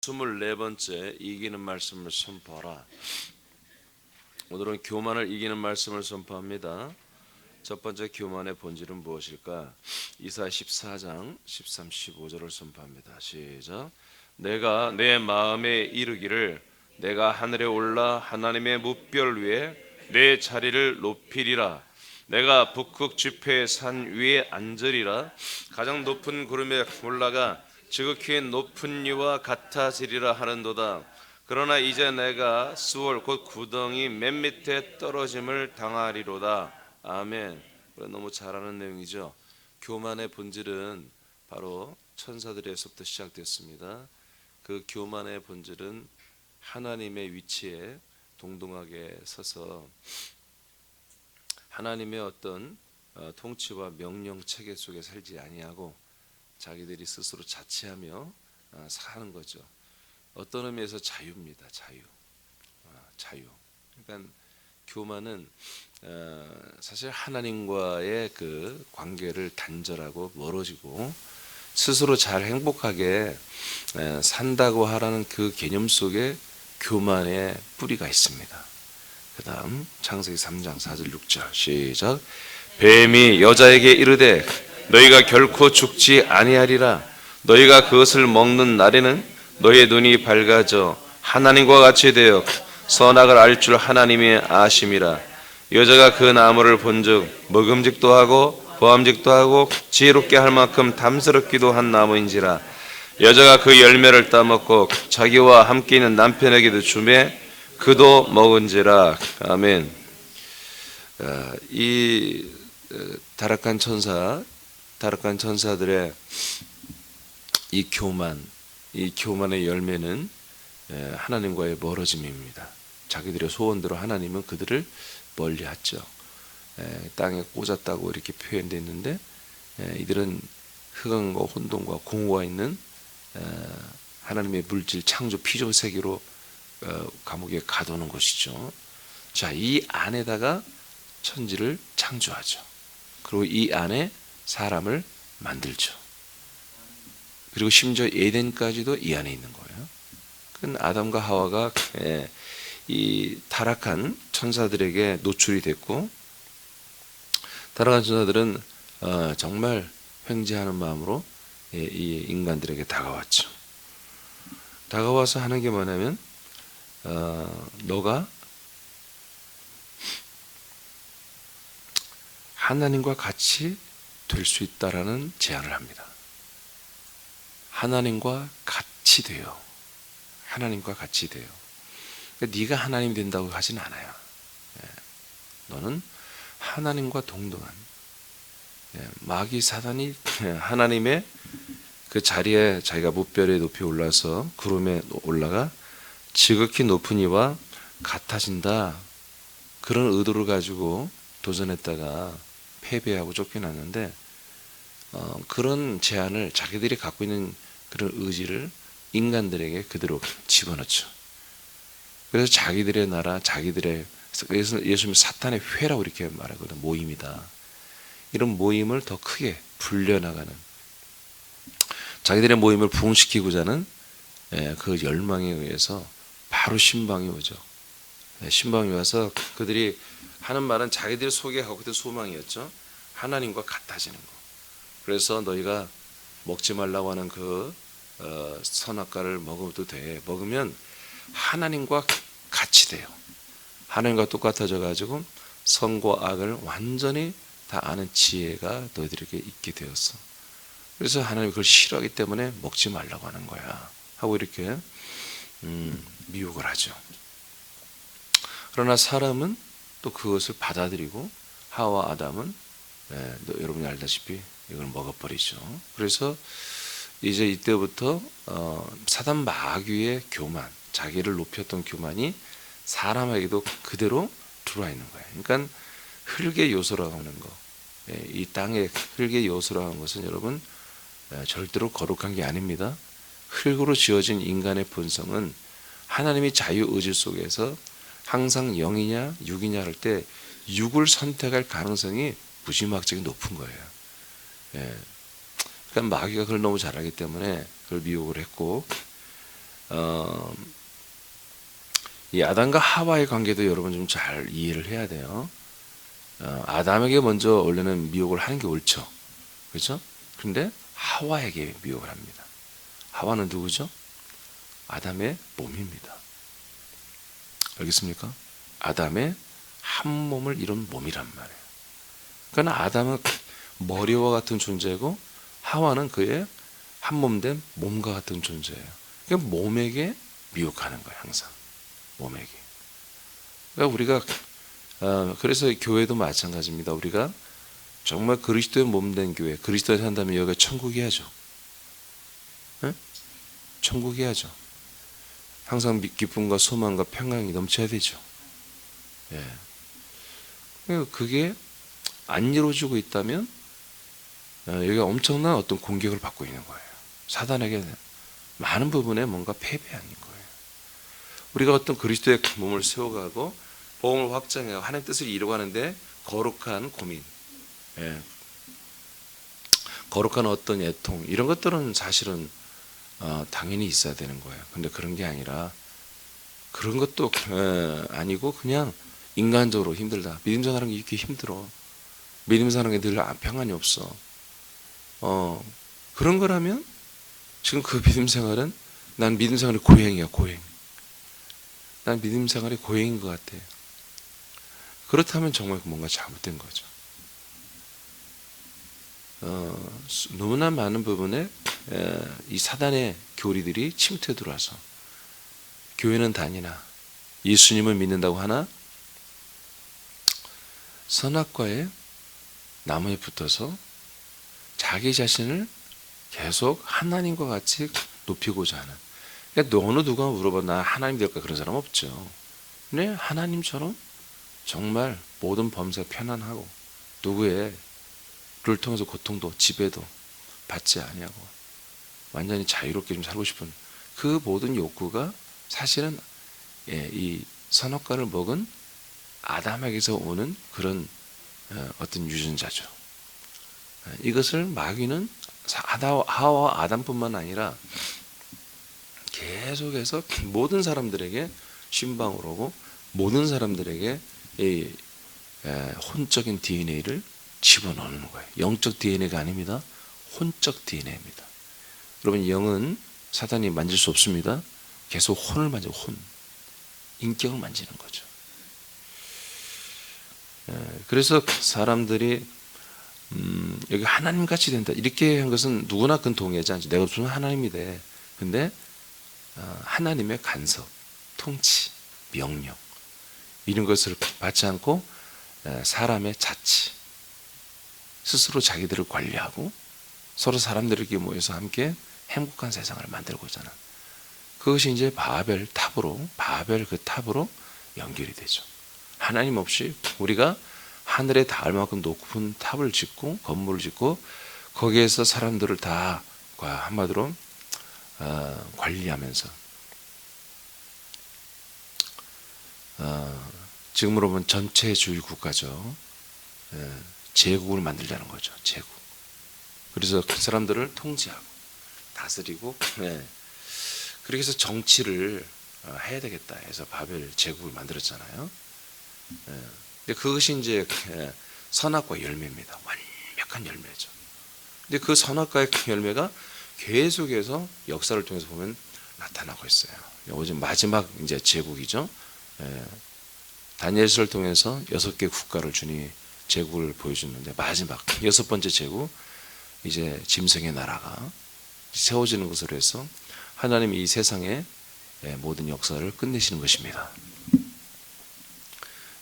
24번째 이기는 말씀을 선포하라. 오늘은 교만을 이기는 말씀을 선포합니다. 첫 번째 교만의 본질은 무엇일까? 이사야 14장 13, 15절을 선포합니다. 시작. 내가 내 마음에 이르기를 내가 하늘에 올라 하나님의 뭇별 위에 내 자리를 높이리라. 내가 북극 지폐의 산 위에 앉으리라. 가장 높은 구름에 올라가 지극히 높은 이와 같아지리라 하는도다. 그러나 이제 내가 수월 곧 구덩이 맨 밑에 떨어짐을 당하리로다. 아멘. 너무 잘 아는 내용이죠. 교만의 본질은 바로 천사들에서부터 시작됐습니다. 그 교만의 본질은 하나님의 위치에 동등하게 서서 하나님의 어떤 통치와 명령 체계 속에 살지 아니하고 자기들이 스스로 자치하며 사는 거죠. 어떤 의미에서 자유입니다. 자유. 그러니까 교만은 사실 하나님과의 그 관계를 단절하고 멀어지고 스스로 잘 행복하게 산다고 하라는 그 개념 속에 교만의 뿌리가 있습니다. 그 다음 창세기 3장 4절 6절 시작. 뱀이 여자에게 이르되 너희가 결코 죽지 아니하리라. 너희가 그것을 먹는 날에는 너희의 눈이 밝아져 하나님과 같이 되어 선악을 알 줄 하나님이 아심이라. 여자가 그 나무를 본즉 먹음직도 하고 보암직도 하고 지혜롭게 할 만큼 담스럽기도 한 나무인지라. 여자가 그 열매를 따먹고 자기와 함께 있는 남편에게도 주매 그도 먹은지라. 아멘. 이 타락한 천사들의 이 교만의 열매는 하나님과의 멀어짐입니다. 자기들의 소원대로 하나님은 그들을 멀리하죠. 땅에 꽂았다고 이렇게 표현되어 있는데 이들은 흑암과 혼돈과 공허가 있는 하나님의 물질 창조 피조 세계로 감옥에 가두는 것이죠. 자, 이 안에다가 천지를 창조하죠. 그리고 이 안에 사람을 만들죠. 그리고 심지어 에덴까지도 이 안에 있는 거예요. 그건 아담과 하와가 이 타락한 천사들에게 노출이 됐고, 타락한 천사들은 정말 횡재하는 마음으로 이 인간들에게 다가왔죠. 다가와서 하는 게 뭐냐면 너가 하나님과 같이 될 수 있다라는 제안을 합니다. 하나님과 같이 돼요. 하나님과 같이 돼요. 그러니까 네가 하나님 된다고 하진 않아요. 너는 하나님과 동등한, 마귀 사단이 하나님의 그 자리에 자기가 뭇별에 높이 올라서 구름에 올라가 지극히 높은 이와 같아진다, 그런 의도를 가지고 도전했다가 패배하고 쫓겨났는데 그런 제안을 자기들이 갖고 있는 그런 의지를 인간들에게 그대로 집어넣죠. 그래서 자기들의 나라, 그래서 예수님은 사탄의 회라고 이렇게 말하거든요. 모임이다. 이런 모임을 더 크게 불려나가는, 자기들의 모임을 부흥시키고자 하는 그 열망에 의해서 바로 신방이 오죠. 신방이 와서 그들이 하는 말은 자기들 속에 갖고 있던 소망이었죠. 하나님과 같아지는 거. 그래서 너희가 먹지 말라고 하는 그 선악과를 먹어도 돼. 먹으면 하나님과 같이 돼요. 하나님과 똑같아져 가지고 선과 악을 완전히 다 아는 지혜가 너희들에게 있게 되었어. 그래서 하나님이 그걸 싫어하기 때문에 먹지 말라고 하는 거야 하고 이렇게 미혹을 하죠. 그러나 사람은 또 그것을 받아들이고 하와 아담은 여러분이 알다시피 이걸 먹어버리죠. 그래서 이제 이때부터 사단 마귀의 교만, 자기를 높였던 교만이 사람에게도 그대로 들어와 있는 거예요. 그러니까 흙의 요소라고 하는 거, 이 땅의 흙의 요소라고 하는 것은 여러분 절대로 거룩한 게 아닙니다. 흙으로 지어진 인간의 본성은 하나님이 자유의지 속에서 항상 영이냐 육이냐 할 때 육을 선택할 가능성이 무지막지하게 높은 거예요. 그러니까 마귀가 그걸 너무 잘 알기 때문에 그걸 미혹을 했고, 어, 이 아담과 하와의 관계도 여러분 좀 잘 이해를 해야 돼요. 아담에게 먼저 원래는 미혹을 하는 게 옳죠. 그렇죠? 그런데 하와에게 미혹을 합니다. 하와는 누구죠? 아담의 몸입니다. 알겠습니까? 아담의 한 몸을 이룬 몸이란 말이에요. 그러니까 아담은 머리와 같은 존재고 하와는 그의 한 몸 된 몸과 같은 존재예요. 그러니까 몸에게 미혹하는 거예요. 항상 몸에게. 그러니까 우리가 그래서 교회도 마찬가지입니다. 우리가 정말 그리스도의 몸 된 교회, 그리스도에 산다면 여기가 천국이야죠. 네? 천국이야죠. 항상 기쁨과 소망과 평강이 넘쳐야 되죠. 예. 그게 안 이루어지고 있다면 여기가 엄청난 어떤 공격을 받고 있는 거예요. 사단에게 많은 부분에 뭔가 패배하는 거예요. 우리가 어떤 그리스도의 몸을 세워가고 복음을 확장해서 하나님의 뜻을 이루어가는데 거룩한 고민, 거룩한 어떤 애통 이런 것들은 사실은 당연히 있어야 되는 거예요. 근데 그런 게 아니라 그런 것도 아니고 그냥 인간적으로 힘들다. 믿음 생활하는 게 이렇게 힘들어. 믿음 생활하는 게 늘 평안이 없어. 그런 거라면 지금 그 믿음 생활은 난 믿음 생활이 고행이야. 고행. 난 믿음 생활이 고행인 것 같아. 그렇다면 정말 뭔가 잘못된 거죠. 너무나 많은 부분에 이 사단의 교리들이 침투해 들어와서 교회는 다니나 예수님을 믿는다고 하나 선악과의 나무에 붙어서 자기 자신을 계속 하나님과 같이 높이고자 하는. 그러니까 어느 누가 물어봐 나 하나님 될까 그런 사람 없죠. 근데 하나님처럼 정말 모든 범사에 편안하고 누구의 를 통해서 고통도 지배도 받지 아니하고 완전히 자유롭게 좀 살고 싶은 그 모든 욕구가 사실은 이 선악과를 먹은 아담에게서 오는 그런 어떤 유전자죠. 이것을 마귀는 하와 아담뿐만 아니라 계속해서 모든 사람들에게 신방을 오고 모든 사람들에게 이 혼적인 DNA를 집어넣는 거예요. 영적 DNA가 아닙니다. 혼적 DNA입니다. 여러분 영은 사단이 만질 수 없습니다. 계속 혼을 만지고 혼. 인격을 만지는 거죠. 그래서 사람들이 여기 하나님같이 된다. 이렇게 한 것은 누구나 그건 동의하지 않죠. 내가 무슨 하나님이 돼. 근데 하나님의 간섭, 통치, 명령 이런 것을 받지 않고 사람의 자치 스스로 자기들을 관리하고 서로 사람들에게 모여서 함께 행복한 세상을 만들고자 하는 그것이 이제 바벨 그 탑으로 연결이 되죠. 하나님 없이 우리가 하늘에 닿을 만큼 높은 탑을 짓고 건물을 짓고 거기에서 사람들을 다 한마디로 관리하면서 지금으로 보면 전체주의 국가죠. 제국을 만들자는 거죠. 제국. 그래서 그 사람들을 통제하고 다스리고 그렇게 해서 정치를 해야 되겠다 해서 바벨 제국을 만들었잖아요. 근데 그것이 이제 선악과 열매입니다. 완벽한 열매죠. 근데 그 선악과의 열매가 계속해서 역사를 통해서 보면 나타나고 있어요. 요즘 마지막 이제 제국이죠. 다니엘서를 통해서 6개 국가를 주님이 제국을 보여주는데 마지막 6번째 제국 이제 짐승의 나라가 세워지는 것으로 해서 하나님이 이 세상의 모든 역사를 끝내시는 것입니다.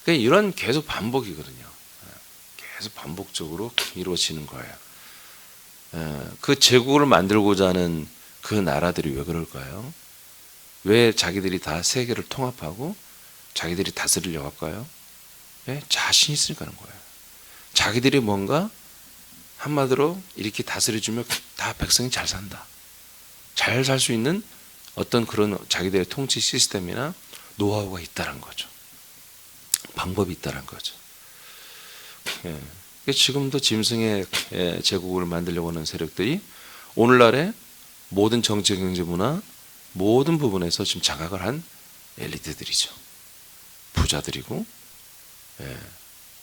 그러니까 이런 계속 반복이거든요. 계속 반복적으로 이루어지는 거예요. 그 제국을 만들고자 하는 그 나라들이 왜 그럴까요? 왜 자기들이 다 세계를 통합하고 자기들이 다스리려고 할까요? 자신 있으니까 하는 거예요. 자기들이 뭔가 한마디로 이렇게 다스려주면 다 백성이 잘 산다. 잘 살 수 있는 어떤 그런 자기들의 통치 시스템이나 노하우가 있다는 거죠. 방법이 있다는 거죠. 지금도 짐승의 제국을 만들려고 하는 세력들이 오늘날의 모든 정치, 경제, 문화 모든 부분에서 지금 장악을 한 엘리트들이죠. 부자들이고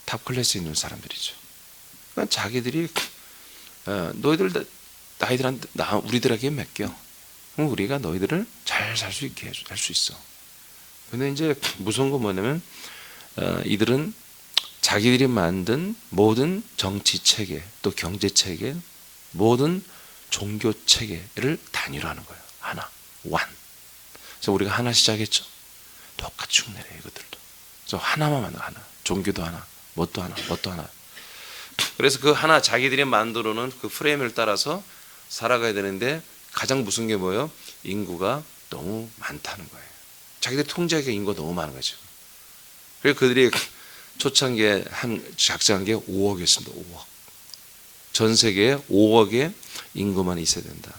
탑 클래스에 있는 사람들이죠. 그러니까 자기들이 너희들 나이들한테 우리들에게 맡겨. 그럼 우리가 너희들을 잘 살 수 있게 할 수 있어. 근데 이제 무서운 건 뭐냐면 이들은 자기들이 만든 모든 정치 체계, 또 경제 체계, 모든 종교 체계를 단위로 하는 거예요. 하나, 완. 그래서 우리가 하나 시작했죠. 똑같이 흉내내 이것들도. 그래서 하나만 만들어 하나. 종교도 하나, 뭣도 하나, 뭣도 하나. 그래서 그 하나 자기들이 만들어 놓은 그 프레임을 따라서 살아가야 되는데 가장 무서운 게 뭐예요? 인구가 너무 많다는 거예요. 자기들 통제하기가 인구가 너무 많은 거죠. 그래서 그들이 초창기에 작정한 게 5억이었습니다. 5억. 전 세계에 5억의 인구만 있어야 된다.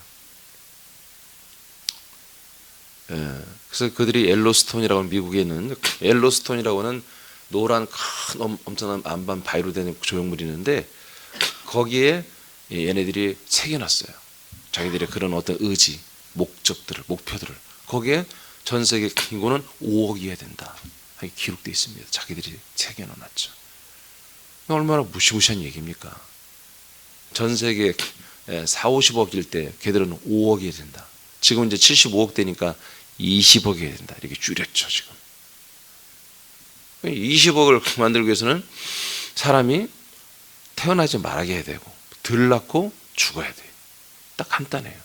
그래서 그들이 옐로스톤이라고 하는 미국에 있는 옐로스톤이라고 하는 노란 큰 엄청난 안반 바위로 된 조형물이 있는데 거기에 얘네들이 새겨놨어요. 자기들의 그런 어떤 의지, 목적들을, 목표들을. 거기에 전 세계 인구는 5억이어야 된다. 하게 기록되어 있습니다. 자기들이 새겨놓았죠. 얼마나 무시무시한 얘기입니까? 전 세계 4, 50억일 때 걔들은 5억이어야 된다. 지금 이제 75억 되니까 20억이어야 된다. 이렇게 줄였죠, 지금. 20억을 만들기 위해서는 사람이 태어나지 말게 해야 되고 덜 낳고 죽어야 돼요. 딱 간단해요.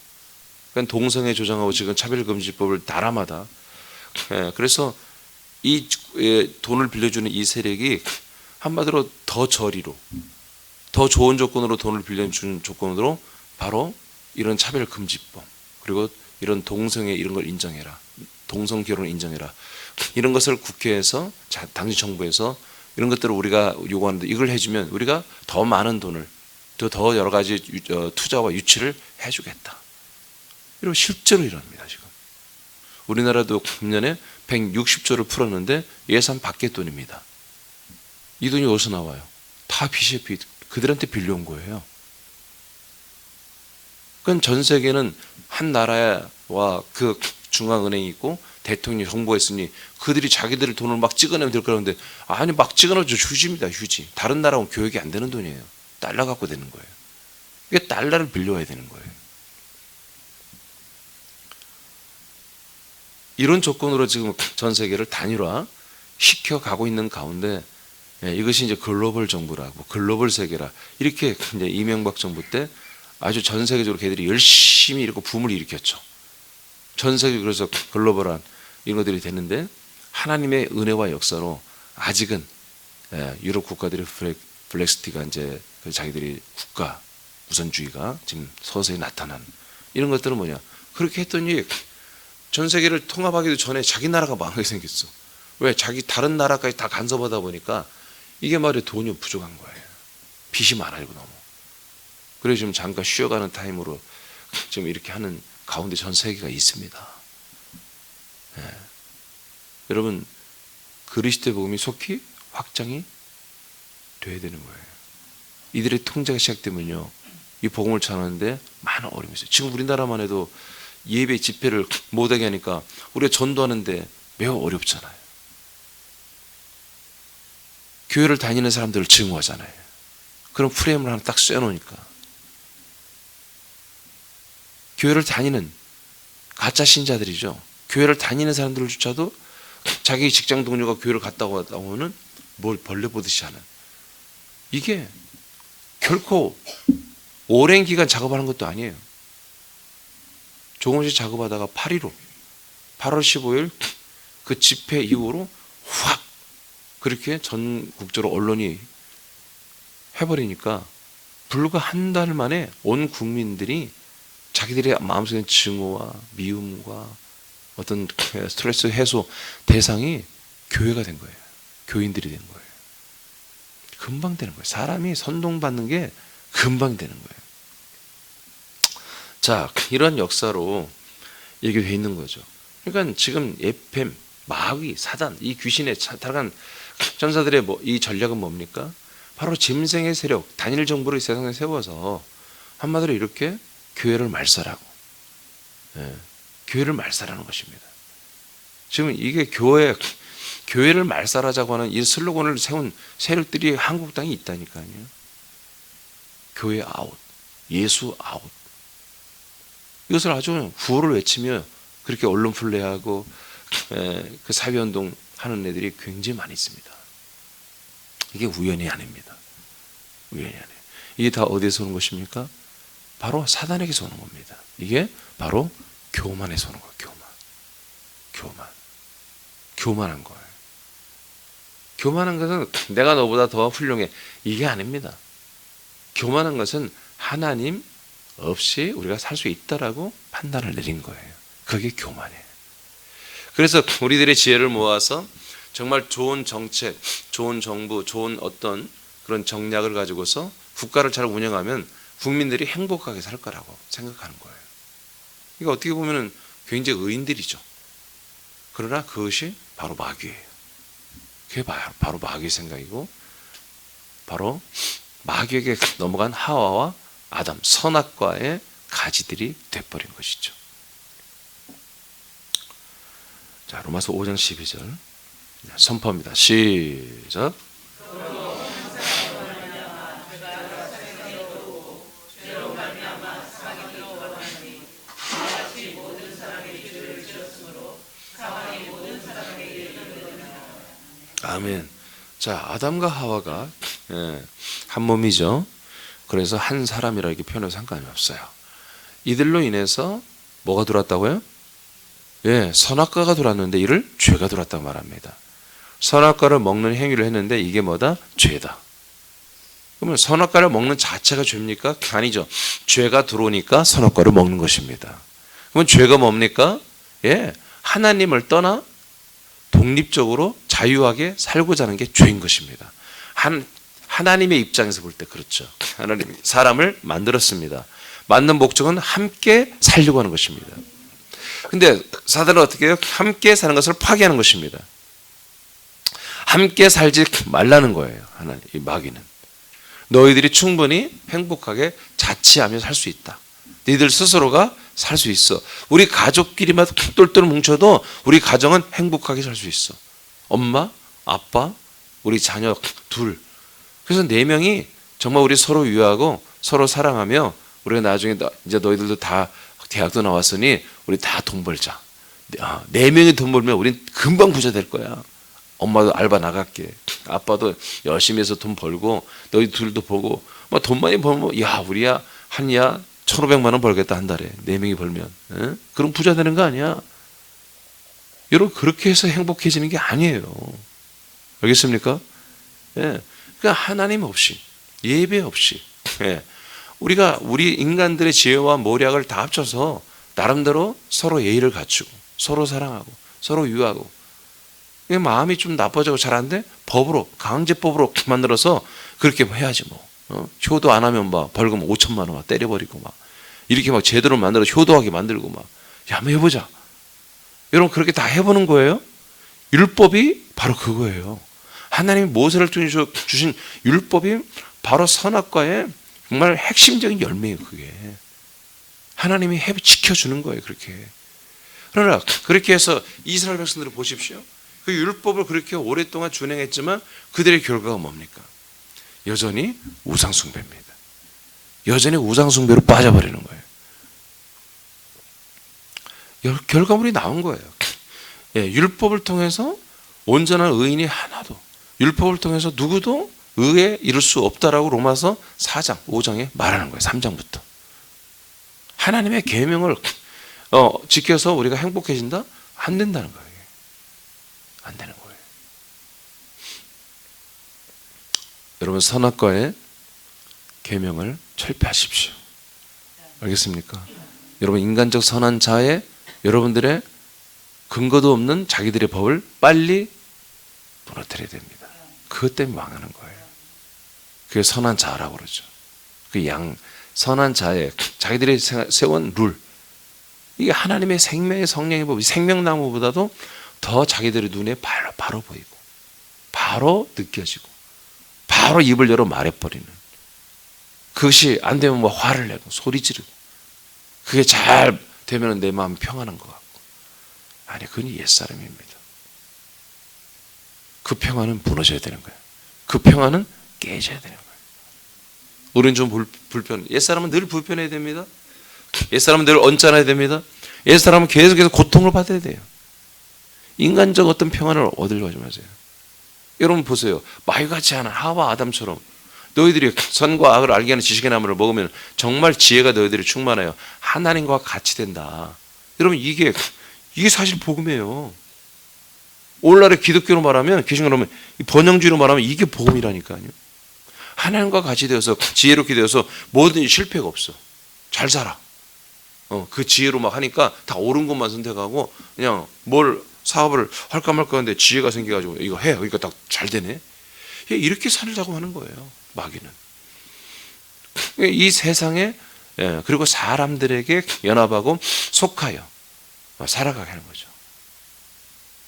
그러니까 동성애 조장하고 지금 차별금지법을 나라마다 그래서 이 돈을 빌려주는 이 세력이 한마디로 더 저리로 더 좋은 조건으로 돈을 빌려주는 조건으로 바로 이런 차별금지법 그리고 이런 동성애 이런 걸 인정해라. 동성 결혼을 인정해라. 이런 것을 국회에서 당시 정부에서 이런 것들을 우리가 요구하는데 이걸 해주면 우리가 더 많은 돈을 더 여러 가지 투자와 유치를 해주겠다. 이런 실제로 일어납니다. 지금 우리나라도 금년에 160조를 풀었는데 예산 밖의 돈입니다. 이 돈이 어디서 나와요? 다 BCP 그들한테 빌려온 거예요. 그건 전 세계는 한 나라와 그 중앙은행이 있고 대통령이 정부가 있으니 그들이 자기들 돈을 막 찍어내면 될 거라는데 아니 막 찍어내죠. 휴지입니다. 휴지. 다른 나라하고 교역이 안 되는 돈이에요. 달러 갖고 되는 거예요. 이게 달러를 빌려와야 되는 거예요. 이런 조건으로 지금 전 세계를 단일화 시켜가고 있는 가운데 이것이 이제 글로벌 정부라고 글로벌 세계라 이렇게 이제 이명박 정부 때 아주 전 세계적으로 걔들이 열심히 이렇게 붐을 일으켰죠. 전 세계 그래서 글로벌한 이런 것들이 됐는데 하나님의 은혜와 역사로 아직은 유럽 국가들의 블랙시티가 이제 자기들이 국가 우선주의가 지금 서서히 나타나는 이런 것들은 뭐냐? 그렇게 했더니 전 세계를 통합하기도 전에 자기 나라가 망하게 생겼어. 왜? 자기 다른 나라까지 다 간섭하다 보니까 이게 말이야 돈이 부족한 거예요. 빚이 많아요 너무. 그래서 지금 잠깐 쉬어가는 타임으로 지금 이렇게 하는 가운데 전 세계가 있습니다. 여러분 그리스도의 복음이 속히 확장이 돼야 되는 거예요. 이들의 통제가 시작되면요. 이 복음을 전하는데 많은 어려움이 있어요. 지금 우리나라만 해도 예배 집회를 못하게 하니까 우리가 전도하는데 매우 어렵잖아요. 교회를 다니는 사람들을 증오하잖아요. 그런 프레임을 하나 딱 쐬놓으니까 교회를 다니는 가짜 신자들이죠. 교회를 다니는 사람들조차도 자기 직장 동료가 교회를 갔다 오면 뭘 벌레 보듯이 하는 이게 결코 오랜 기간 작업하는 것도 아니에요. 조금씩 작업하다가 8.15 8월 15일 그 집회 이후로 확 그렇게 전국적으로 언론이 해버리니까 불과 한 달 만에 온 국민들이 자기들의 마음속에 증오와 미움과 어떤 스트레스 해소 대상이 교회가 된 거예요. 교인들이 된 거예요. 금방 되는 거예요. 사람이 선동받는 게 금방 되는 거예요. 자, 이런 역사로 이게 돼 있는 거죠. 그러니까 지금 에펜, 마귀, 사단, 이 귀신의 타락한 전사들의 이 전략은 뭡니까? 바로 짐승의 세력, 단일 정부를 세상에 세워서 한마디로 이렇게 교회를 말살하고, 교회를 말살하는 것입니다. 지금 이게 교회를 말살하자고 하는 이 슬로건을 세운 세력들이 한국 땅에 있다니까요. 교회 아웃, 예수 아웃. 이것을 아주 구호를 외치며 그렇게 언론 플레이하고 그 사회운동 하는 애들이 굉장히 많이 있습니다. 이게 우연이 아닙니다. 우연이 아니에요. 이게 다 어디에서 오는 것입니까? 바로 사단에게서 오는 겁니다. 이게 바로 교만에서 오는 거예요. 교만한 거예요. 교만한 것은 내가 너보다 더 훌륭해, 이게 아닙니다. 교만한 것은 하나님 없이 우리가 살 수 있다라고 판단을 내린 거예요. 그게 교만이에요. 그래서 우리들의 지혜를 모아서 정말 좋은 정책, 좋은 정부, 좋은 어떤 그런 정략을 가지고서 국가를 잘 운영하면 국민들이 행복하게 살 거라고 생각하는 거예요. 이거 어떻게 보면 굉장히 의인들이죠. 그러나 그것이 바로 마귀예요. 그게 바로 마귀의 생각이고, 바로 마귀에게 넘어간 하와와 아담, 선악과의 가지들이 돼버린 것이죠. 자, 로마서 5장 12절 선포합니다. 시작. 아멘. 자, 아담과 하와가 한 몸이죠. 그래서 한 사람이라 이렇게 표현해도 상관이 없어요. 이들로 인해서 뭐가 들어왔다고요? 선악과가 들어왔는데 이를 죄가 들어왔다고 말합니다. 선악과를 먹는 행위를 했는데 이게 뭐다? 죄다. 그러면 선악과를 먹는 자체가 죄입니까? 아니죠. 죄가 들어오니까 선악과를 먹는 것입니다. 그러면 죄가 뭡니까? 하나님을 떠나 독립적으로 자유하게 살고자 하는 게 죄인 것입니다. 하나님의 입장에서 볼 때 그렇죠. 하나님이 사람을 만들었습니다. 만든 목적은 함께 살려고 하는 것입니다. 근데 사단은 어떻게 해요? 함께 사는 것을 파괴하는 것입니다. 함께 살지 말라는 거예요. 하나님, 이 마귀는. 너희들이 충분히 행복하게 자치하며 살 수 있다. 너희들 스스로가 살 수 있어. 우리 가족끼리만 똘똘 뭉쳐도 우리 가정은 행복하게 살 수 있어. 엄마, 아빠, 우리 자녀 둘. 그래서 4명이 정말 우리 서로 위하고 서로 사랑하며 우리가 나중에 이제 너희들도 다 대학도 나왔으니 우리 다 돈 벌자. 4명이 돈 벌면 우린 금방 부자 될 거야. 엄마도 알바 나갈게. 아빠도 열심히 해서 돈 벌고 너희 둘도 보고 돈 많이 벌면 우리야 한이야 1,500만 원 벌겠다 한 달에 4명이 벌면. 그럼 부자 되는 거 아니야? 여러분 그렇게 해서 행복해지는 게 아니에요. 알겠습니까? 그러니까 하나님 없이 예배 없이 우리 인간들의 지혜와 모략을 다 합쳐서 나름대로 서로 예의를 갖추고 서로 사랑하고 서로 유하고 마음이 좀 나빠지고 잘 안 돼? 법으로 강제법으로 만들어서 그렇게 해야지 뭐. 효도 안 하면 벌금 5천만 원 때려버리고 이렇게 제대로 만들어 효도하게 만들고 한번 해보자. 여러분 그렇게 다 해보는 거예요. 율법이 바로 그거예요. 하나님이 모세를 통해 주신 율법이 바로 선악과의 정말 핵심적인 열매예요. 그게 하나님이 지켜주는 거예요. 그렇게. 그러나 그렇게 해서 이스라엘 백성들을 보십시오. 그 율법을 그렇게 오랫동안 준행했지만 그들의 결과가 뭡니까? 여전히 우상숭배입니다. 여전히 우상숭배로 빠져버리는 거예요. 결과물이 나온 거예요. 율법을 통해서 온전한 의인이 하나도, 율법을 통해서 누구도 의에 이룰 수 없다라고 로마서 4장 5장에 말하는 거예요. 3장부터 하나님의 계명을 지켜서 우리가 행복해진다? 안 된다는 거예요. 안 되는 거예요. 여러분 선악과의 계명을 철폐하십시오. 알겠습니까? 여러분 인간적 선한 자에 여러분들의 근거도 없는 자기들의 법을 빨리 무너뜨려야 됩니다. 그것 때문에 망하는 거예요. 그게 선한 자라고 그러죠. 그 선한 자에 자기들이 세운 룰, 이게 하나님의 생명의 성령의 법, 생명나무보다도 더 자기들의 눈에 바로 보이고 바로 느껴지고 바로 입을 열어 말해버리는, 그것이 안 되면 화를 내고 소리 지르고, 그게 잘 되면 내 마음이 평안한 것 같고 아니, 그건 옛사람입니다. 그 평화는 무너져야 되는 거예요. 그 평화는 깨져야 되는 거예요. 우리는 좀 불편. 옛사람은 늘 불편해야 됩니다. 옛사람은 늘 언짢아야 됩니다. 옛사람은 계속해서 고통을 받아야 돼요. 인간적 어떤 평안을 얻으려고 하지 마세요. 여러분 보세요. 마귀같이 하는 하와 아담처럼 너희들이 선과 악을 알게 하는 지식의 나무를 먹으면 정말 지혜가 너희들이 충만하여 하나님과 같이 된다. 여러분 이게 사실 복음이에요. 오늘날의 기독교로 말하면, 개신교로 말하면, 번영주의로 말하면 이게 복음이라니까요. 하나님과 같이 되어서 지혜롭게 되어서 뭐든지 실패가 없어. 잘 살아. 그 지혜로 막 하니까 다 옳은 것만 선택하고 그냥 뭘 사업을 할까 말까 하는데 지혜가 생겨가지고 이거 해. 그러니까 딱 잘 되네. 이렇게 살자고 하는 거예요. 마귀는. 이 세상에 그리고 사람들에게 연합하고 속하여 살아가게 하는 거죠.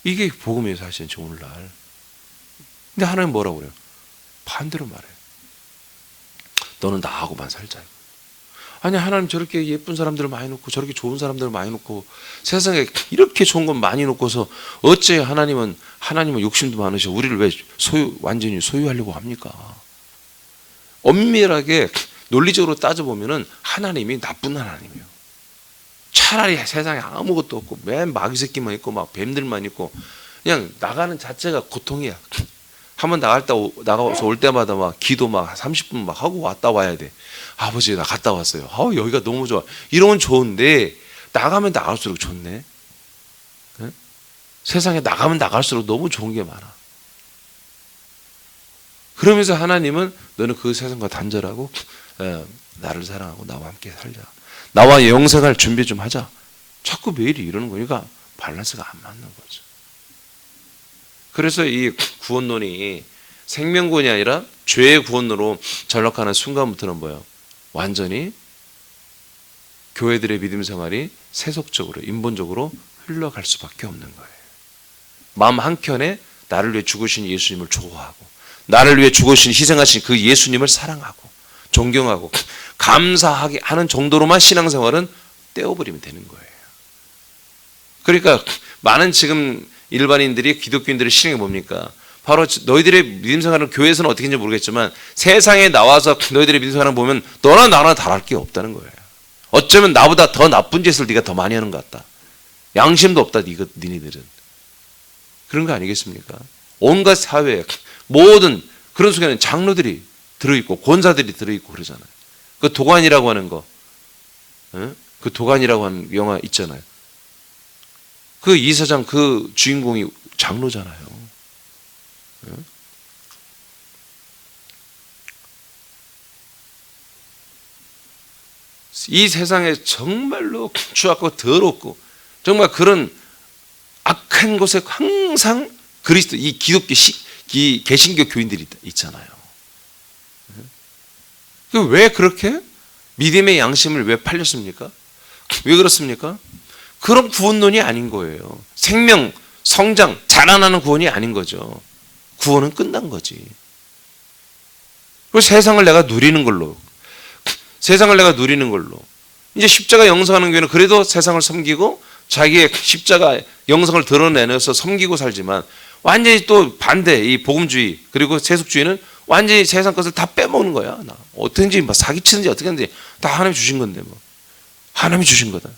이게 복음이에요, 사실은 오늘날. 근데 하나님 뭐라고 그래요? 반대로 말해요. 너는 나하고만 살자. 아니, 하나님 저렇게 예쁜 사람들을 많이 놓고 저렇게 좋은 사람들을 많이 놓고 세상에 이렇게 좋은 건 많이 놓고서 어째 하나님은 욕심도 많으셔 우리를 왜 완전히 소유하려고 합니까? 엄밀하게 논리적으로 따져보면은 하나님이 나쁜 하나님이에요. 차라리 세상에 아무것도 없고 맨 마귀 새끼만 있고 막 뱀들만 있고 그냥 나가는 자체가 고통이야. 한번 나가서 올 때마다 막 기도 막 30분 막 하고 왔다 와야 돼. 아버지 나 갔다 왔어요. 여기가 너무 좋아. 이러면 좋은데 나가면 나갈수록 좋네. 네? 세상에 나가면 나갈수록 너무 좋은 게 많아. 그러면서 하나님은 너는 그 세상과 단절하고 나를 사랑하고 나와 함께 살자. 나와 영생할 준비 좀 하자. 자꾸 매일 이러는 거니까 밸런스가 안 맞는 거죠. 그래서 이 구원론이 생명구원이 아니라 죄의 구원으로 전락하는 순간부터는 뭐예요? 완전히 교회들의 믿음 생활이 세속적으로 인본적으로 흘러갈 수밖에 없는 거예요. 마음 한켠에 나를 위해 죽으신 예수님을 좋아하고 나를 위해 죽으신 희생하신 그 예수님을 사랑하고 존경하고 감사하게 하는 정도로만 신앙생활은 떼어버리면 되는 거예요. 그러니까 많은 지금 일반인들이 기독교인들의 신앙이 뭡니까? 바로 너희들의 믿음 생활은 교회에서는 어떻게 했는지 모르겠지만 세상에 나와서 너희들의 믿음 생활을 보면 너나 나나 다를 게 없다는 거예요. 어쩌면 나보다 더 나쁜 짓을 네가 더 많이 하는 것 같다. 양심도 없다 니네들은. 그런 거 아니겠습니까? 온갖 사회 모든 그런 속에는 장로들이 들어있고 권사들이 들어있고 그러잖아요. 그 도관이라고 하는 거, 그 도관이라고 하는 영화 있잖아요. 그 이사장 그 주인공이 장로잖아요. 이 세상에 정말로 추악하고 더럽고 정말 그런 악한 곳에 항상 그리스도 이 기독교 이 개신교 교인들이 있잖아요. 왜 그렇게 믿음의 양심을 왜 팔렸습니까? 왜 그렇습니까? 그런 구원론이 아닌 거예요. 생명, 성장, 자라나는 구원이 아닌 거죠. 구원은 끝난 거지. 그리고 세상을 내가 누리는 걸로 이제 십자가 영성하는 교회는 그래도 세상을 섬기고 자기의 십자가 영성을 드러내면서 섬기고 살지만 완전히 또 반대 이 복음주의 그리고 세속주의는 완전히 세상 것을 다 빼먹는 거야. 어떻게든지 뭐 사기치든지 어떻게 하든지 다 하나님이 주신 건데 뭐 하나님이 주신 거다.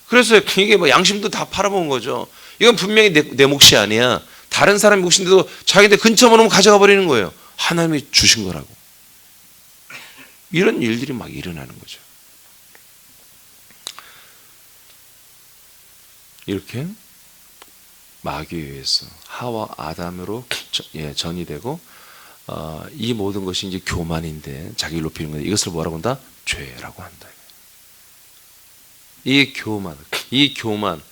그래서 이게 뭐 양심도 다 팔아먹은 거죠. 이건 분명히 내 몫이 아니야. 다른 사람의 몫인데도 자기한테 근처만 오면 가져가 버리는 거예요. 하나님이 주신 거라고. 이런 일들이 막 일어나는 거죠. 이렇게 마귀에 의해서 하와 아담으로 전이되고 이 모든 것이 이제 교만인데 자기를 높이는 건데 이것을 뭐라고 한다? 죄라고 한다. 이 교만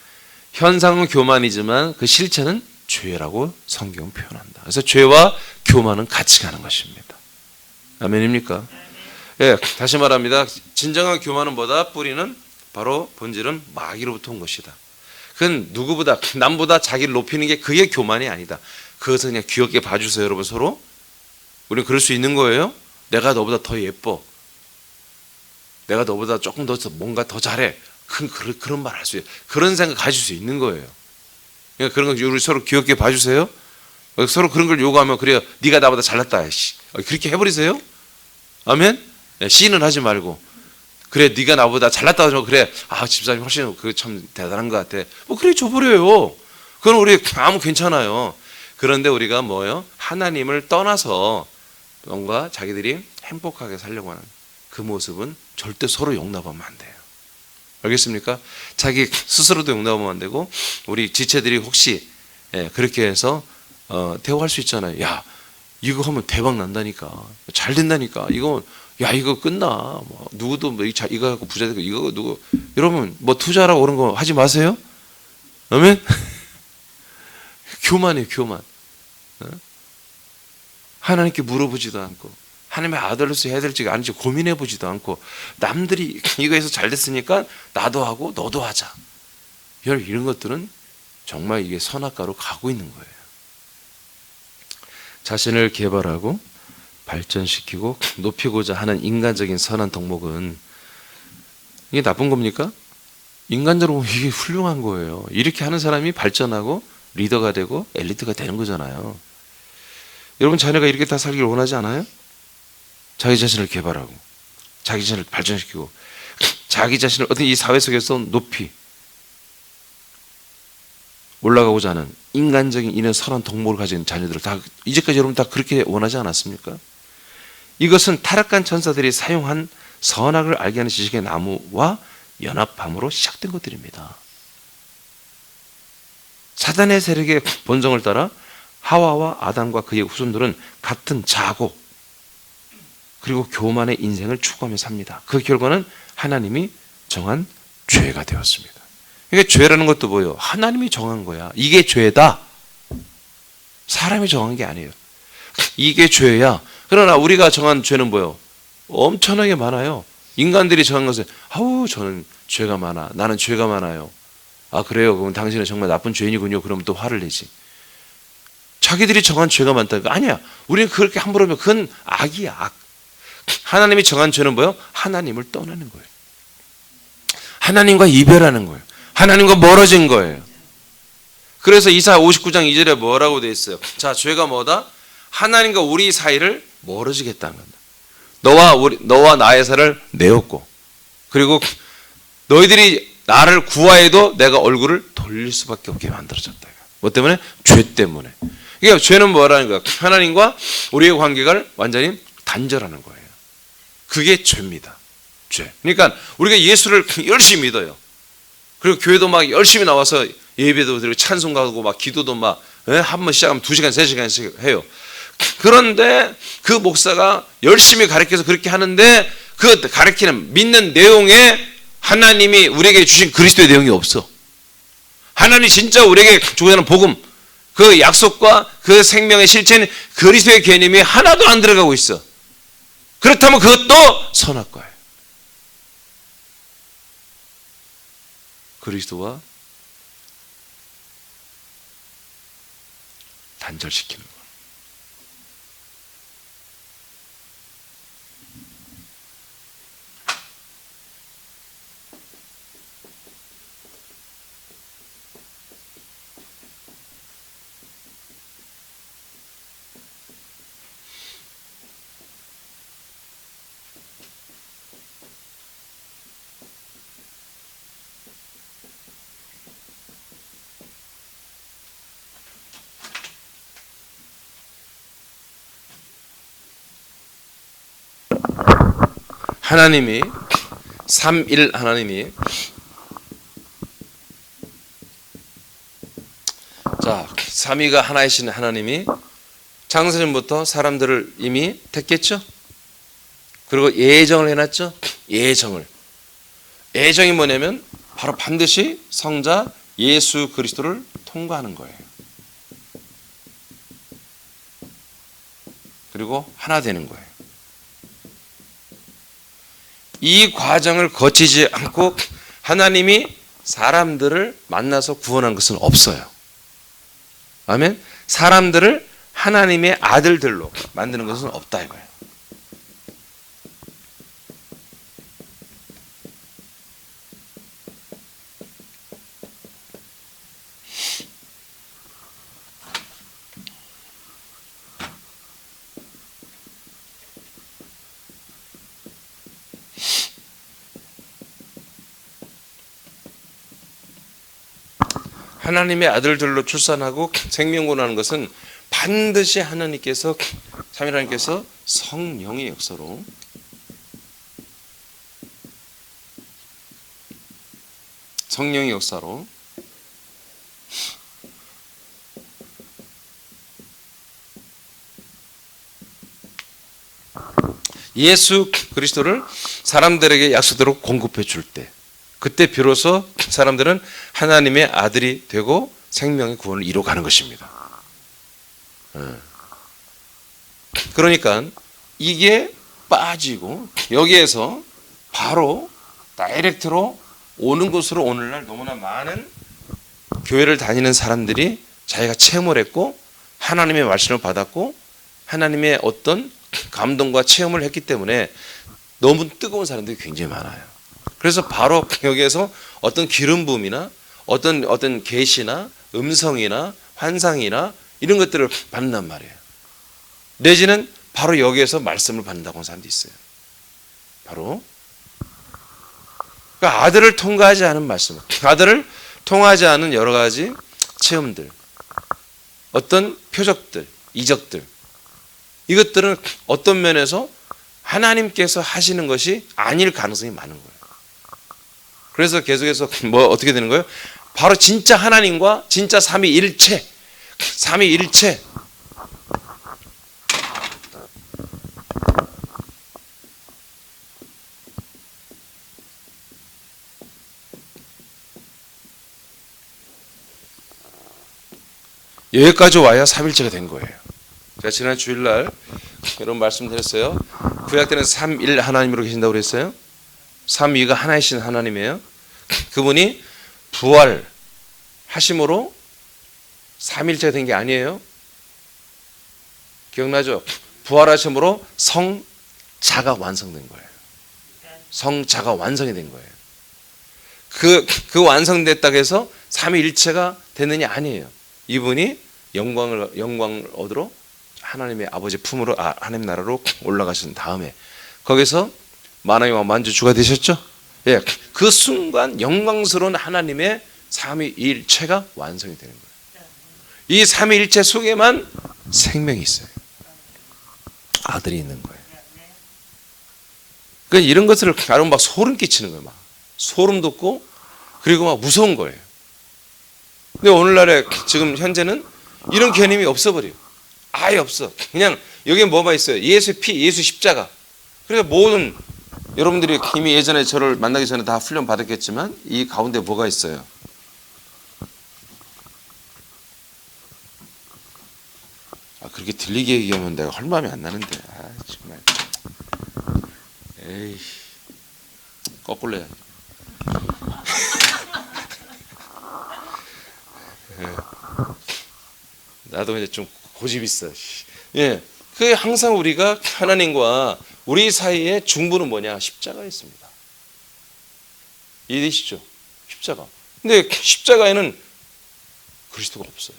현상은 교만이지만 그 실체는 죄라고 성경은 표현한다. 그래서 죄와 교만은 같이 가는 것입니다. 아멘입니까? 예, 다시 말합니다. 진정한 교만은 뭐다? 뿌리는 바로 본질은 마귀로부터 온 것이다. 그건 누구보다 남보다 자기를 높이는 게 그게 교만이 아니다. 그것은 그냥 귀엽게 봐주세요, 여러분. 서로 우리는 그럴 수 있는 거예요. 내가 너보다 더 예뻐. 내가 너보다 조금 더 뭔가 더 잘해. 그런 말 할 수 있어요. 그런 생각 가질 수 있는 거예요. 그러니까 그런 거 우리 서로 귀엽게 봐주세요. 서로 그런 걸 요구하면 그래요. 네가 나보다 잘났다. 그렇게 해버리세요. 아멘. 시인을 하지 말고 그래 네가 나보다 잘났다 하죠. 그래 집사님 훨씬 그 참 대단한 것 같아. 뭐 그래 줘버려요. 그건 우리 아무 괜찮아요. 그런데 우리가 뭐예요? 하나님을 떠나서 뭔가 자기들이 행복하게 살려고 하는 그 모습은 절대 서로 용납하면 안 돼요. 알겠습니까? 자기 스스로도 용납하면 안 되고 우리 지체들이 혹시 그렇게 해서 대우할 수 있잖아요. 야 이거 하면 대박 난다니까 잘 된다니까 이거 야 이거 끝나 뭐 누구도 뭐 이거 갖고 부자 되고 이거 누구 여러분 뭐 투자라고 그런 거 하지 마세요. 아멘. 교만이에요 교만. 하나님께 물어보지도 않고 하나님의 아들로서 해야 될지 아닌지 고민해 보지도 않고 남들이 이거에서 잘 됐으니까 나도 하고 너도 하자. 이런 것들은 정말 이게 선악과로 가고 있는 거예요. 자신을 개발하고 발전시키고 높이고자 하는 인간적인 선한 덕목은 이게 나쁜 겁니까? 인간적으로 이게 훌륭한 거예요. 이렇게 하는 사람이 발전하고 리더가 되고 엘리트가 되는 거잖아요. 여러분 자녀가 이렇게 다 살기를 원하지 않아요? 자기 자신을 개발하고 자기 자신을 발전시키고 자기 자신을 어떤 이 사회 속에서 높이 올라가고자 하는 인간적인 이런 선한 덕목을 가진 자녀들을 다 이제까지 여러분 다 그렇게 원하지 않았습니까? 이것은 타락한 천사들이 사용한 선악을 알게 하는 지식의 나무와 연합함으로 시작된 것들입니다. 사단의 세력의 본성을 따라 하와와 아담과 그의 후손들은 같은 자고 그리고 교만의 인생을 추구하며 삽니다. 그 결과는 하나님이 정한 죄가 되었습니다. 그러니까 죄라는 것도 뭐예요? 하나님이 정한 거야. 이게 죄다. 사람이 정한 게 아니에요. 이게 죄야. 그러나 우리가 정한 죄는 뭐예요? 엄청나게 많아요. 인간들이 정한 것은 저는 죄가 많아. 나는 죄가 많아요. 그래요? 그럼 당신은 정말 나쁜 죄인이군요. 그러면 또 화를 내지. 자기들이 정한 죄가 많다니까. 아니야. 우리는 그렇게 함부로 하면 그건 악이야. 악. 하나님이 정한 죄는 뭐예요? 하나님을 떠나는 거예요. 하나님과 이별하는 거예요. 하나님과 멀어진 거예요. 그래서 이사야 59장 2절에 뭐라고 되어 있어요? 자, 죄가 뭐다? 하나님과 우리 사이를 멀어지겠다는 겁니다. 너와 나의 사이를 내었고 그리고 너희들이 나를 구하여도 내가 얼굴을 돌릴 수밖에 없게 만들어졌다. 뭐 때문에? 죄 때문에. 그러니까 죄는 뭐라는 거야? 하나님과 우리의 관계를 완전히 단절하는 거예요. 그게 죄입니다. 죄. 그러니까 우리가 예수를 열심히 믿어요. 그리고 교회도 막 열심히 나와서 예배도 드리고 찬송가고 막 기도도 막 한 번 시작하면 2시간, 3시간씩 해요. 그런데 그 목사가 열심히 가르쳐서 그렇게 하는데 그 가르치는 믿는 내용에 하나님이 우리에게 주신 그리스도의 내용이 없어. 하나님이 진짜 우리에게 주고자 하는 복음, 그 약속과 그 생명의 실체는 그리스도의 개념이 하나도 안 들어가고 있어. 그렇다면 그것도 선악과예요. 그리스도와 단절시키는 거. 하나님이 삼일 하나님이 삼위가 하나이신 하나님이 창세전부터 사람들을 이미 택했죠. 그리고 예정을 해놨죠. 예정이 뭐냐면 바로 반드시 성자 예수 그리스도를 통과하는 거예요. 그리고 하나 되는 거예요. 이 과정을 거치지 않고 하나님이 사람들을 만나서 구원한 것은 없어요. 아멘. 사람들을 하나님의 아들들로 만드는 것은 없다 이거예요. 하나님의 아들들로 출산하고 생명권하는 것은 반드시 하나님께서 삼위하나님께서 성령의 역사로 예수 그리스도를 사람들에게 약속대로 공급해 줄 때, 그때 비로소 사람들은 하나님의 아들이 되고 생명의 구원을 이루어가는 것입니다. 그러니까 이게 빠지고 여기에서 바로 다이렉트로 오는 곳으로 오늘날 너무나 많은 교회를 다니는 사람들이 자기가 체험을 했고 하나님의 말씀을 받았고 하나님의 어떤 감동과 체험을 했기 때문에 너무 뜨거운 사람들이 굉장히 많아요. 그래서 바로 여기에서 어떤 기름 부음이나 어떤 계시나 음성이나 환상이나 이런 것들을 받는단 말이에요. 내지는 바로 여기에서 말씀을 받는다고 하는 사람도 있어요. 바로 그러니까 아들을 통과하지 않은 말씀, 아들을 통하지 않은 여러 가지 체험들, 어떤 표적들, 이적들, 이것들은 어떤 면에서 하나님께서 하시는 것이 아닐 가능성이 많은 거예요. 그래서 계속해서 뭐 어떻게 되는 거예요? 바로 진짜 하나님과 진짜 삼위일체 여기까지 와야 삼일체가 된 거예요. 제가 지난 주일날 이런 말씀드렸어요. 구약 때는 삼일 하나님으로 계신다고 그랬어요. 삼위가 하나이신 하나님이에요. 그분이 부활하심으로 삼일체가 된 게 아니에요. 기억나죠? 부활하심으로 성자가 완성된 거예요. 성자가 완성이 된 거예요. 그 완성됐다고 해서 삼위일체가 됐느냐 아니에요. 이분이 영광을 얻으러 하나님의 아버지 품으로 하나님 나라로 올라가신 다음에 거기서 만왕의 왕 만주주가 되셨죠. 예, 그 순간 영광스러운 하나님의 삼위일체가 완성이 되는 거예요. 이 삼위일체 속에만 생명이 있어요. 아들이 있는 거예요. 그러니까 이런 것을 알면 막 소름 끼치는 거예요. 막 소름 돋고 그리고 막 무서운 거예요. 근데 오늘날에 지금 현재는 이런 개념이 없어버려요. 아예 없어. 그냥 여기에 뭐만 있어요. 예수의 피, 예수 십자가. 그래서 모든 여러분들이 이미 예전에 저를 만나기 전에 다 훈련 받았겠지만 이 가운데 뭐가 있어요? 그렇게 들리게 얘기하면 내가 할 마음이 안 나는데. 정말. 에이, 거꾸로 해야지. 나도 이제 좀 고집 있어. 예, 그 항상 우리가 하나님과 우리 사이에 중보는 뭐냐? 십자가에 있습니다. 이해되시죠? 십자가. 근데 십자가에는 그리스도가 없어요.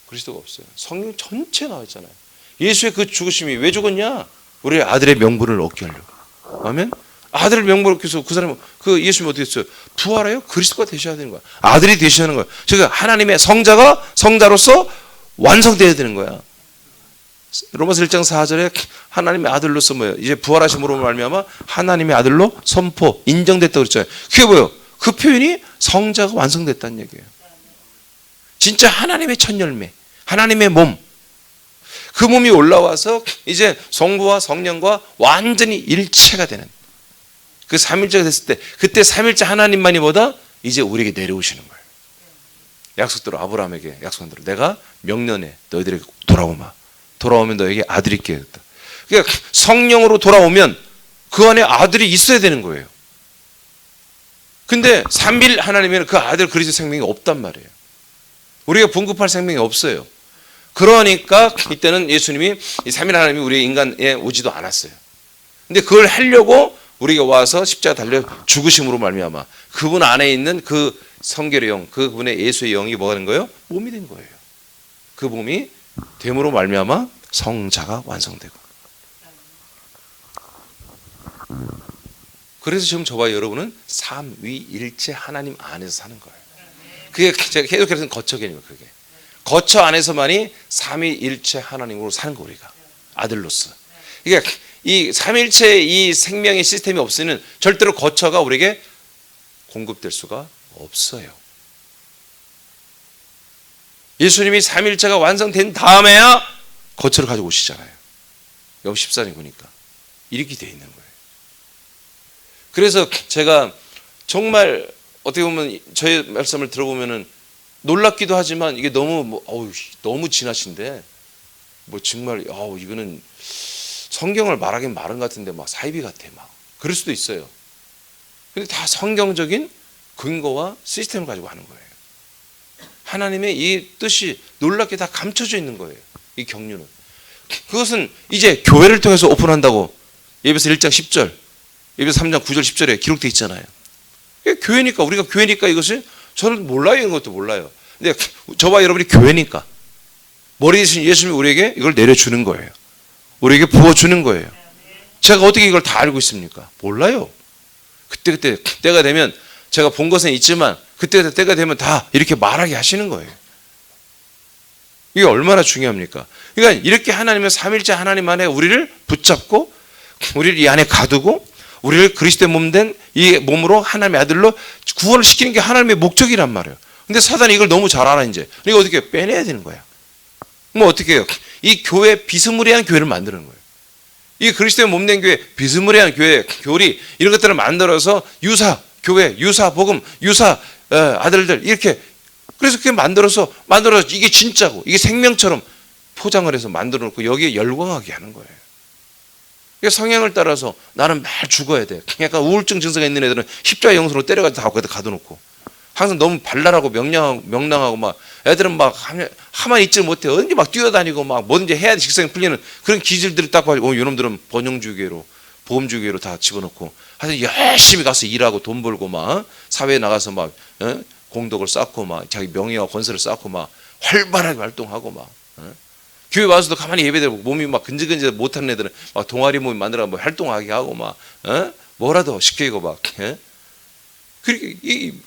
그리스도가 없어요. 성경 전체 나와 있잖아요. 예수의 그 죽으심이 왜 죽었냐? 우리 아들의 명분을 얻게 하려고. 아멘. 아들의 명분을 얻기 위해서 그 사람은 그 예수님이 어떻게 했어요? 부활하여 그리스도가 되셔야 되는 거야. 아들이 되셔야 하는 거야. 즉 하나님의 성자로서 완성되어야 되는 거야. 로마서 1장 4절에 하나님의 아들로서 뭐예요? 이제 부활하심으로 말미암아 하나님의 아들로 선포, 인정됐다고 그랬잖아요. 그게 뭐예요? 그 표현이 성자가 완성됐다는 얘기예요. 진짜 하나님의 첫 열매, 하나님의 몸. 그 몸이 올라와서 이제 성부와 성령과 완전히 일체가 되는 그 삼일체가 됐을 때 그때 삼일체 하나님만이 뭐다? 이제 우리에게 내려오시는 거예요. 약속대로 아브라함에게 약속한 대로 내가 명년에 너희들에게 돌아오면 너에게 아들이 있게 했다. 그러니까 성령으로 돌아오면 그 안에 아들이 있어야 되는 거예요. 근데 삼일 하나님에는 그 아들 그리스도 생명이 없단 말이에요. 우리가 분급할 생명이 없어요. 그러니까 이때는 예수님이 이 삼일 하나님이 우리 인간에 오지도 않았어요. 근데 그걸 하려고 우리가 와서 십자가 달려 죽으심으로 말미암아 그분 안에 있는 그 성결의 영, 그분의 예수의 영이 뭐가 된 거예요? 몸이 된 거예요. 그 몸이 됨으로 말미암아 성자가 완성되고. 그래서 지금 저와 여러분은 삼위일체 하나님 안에서 사는 거예요. 그게 제가 계속 그래서 거처 개념이에요. 그게 거처 안에서만이 삼위일체 하나님으로 사는 거 우리가 아들로서. 그러니까 이 삼위일체의 이 생명의 시스템이 없으면 절대로 거처가 우리에게 공급될 수가 없어요. 예수님이 삼위일체가 완성된 다음에야 거처를 가지고 오시잖아요. 욥 14장 보니까 이렇게 돼 있는 거예요. 그래서 제가 정말 어떻게 보면 저의 말씀을 들어보면은 놀랍기도 하지만 이게 너무 너무 지나친데 정말 이거는 성경을 말하긴 말은 같은데 막 사이비 같아 막 그럴 수도 있어요. 근데 다 성경적인 근거와 시스템을 가지고 하는 거예요. 하나님의 이 뜻이 놀랍게 다 감춰져 있는 거예요. 이 경륜은. 그것은 이제 교회를 통해서 오픈한다고 예배서 1장 10절, 예배서 3장 9절 10절에 기록되어 있잖아요. 교회니까 우리가 교회니까 이것을 저는 몰라요. 이런 것도 몰라요. 근데 저와 여러분이 교회니까 머리 대신 예수님이 우리에게 이걸 내려주는 거예요. 우리에게 부어주는 거예요. 제가 어떻게 이걸 다 알고 있습니까? 몰라요. 그때 때가 되면 제가 본 것은 있지만 그때 때가 되면 다 이렇게 말하게 하시는 거예요. 이게 얼마나 중요합니까? 그러니까 이렇게 하나님은 삼일째 하나님 안에 우리를 붙잡고 우리를 이 안에 가두고 우리를 그리스도의 몸된 이 몸으로 하나님의 아들로 구원을 시키는 게 하나님의 목적이란 말이에요. 근데 사단이 이걸 너무 잘 알아 이제. 그러니까 어떻게 빼내야 되는 거야. 뭐 어떻게 해요? 이 교회 비스무리한 교회를 만드는 거예요. 이 그리스도의 몸된 교회 비스무리한 교회 교리 이런 것들을 만들어서 유사 교회, 유사 복음, 유사 아들들 이렇게 그래서 그게 만들어서 이게 진짜고 이게 생명처럼 포장을 해서 만들어 놓고 여기에 열광하게 하는 거예요. 성향을 따라서 나는 매일 죽어야 돼. 약간 우울증 증세가 있는 애들은 십자가 영성으로 때려가지고 다 거기다 가둬놓고 항상 너무 발랄하고 명랑하고 막 애들은 막 가만히 있지 못해. 언제 막 뛰어다니고 막 뭐든지 해야 직성이 풀리는 그런 기질들을 딱 가지고 이놈들은 번영주의로 보험주의로 다 집어넣고 하여튼 열심히 가서 일하고 돈 벌고 막 사회에 나가서 막 공덕을 쌓고 막 자기 명예와 권세를 쌓고 막 활발하게 활동하고 막 교회 와서도 가만히 예배드리고 몸이 막 근질근질 못하는 애들은 막 동아리 몸 만들어 뭐 활동하게 하고 막 뭐라도 시키고 막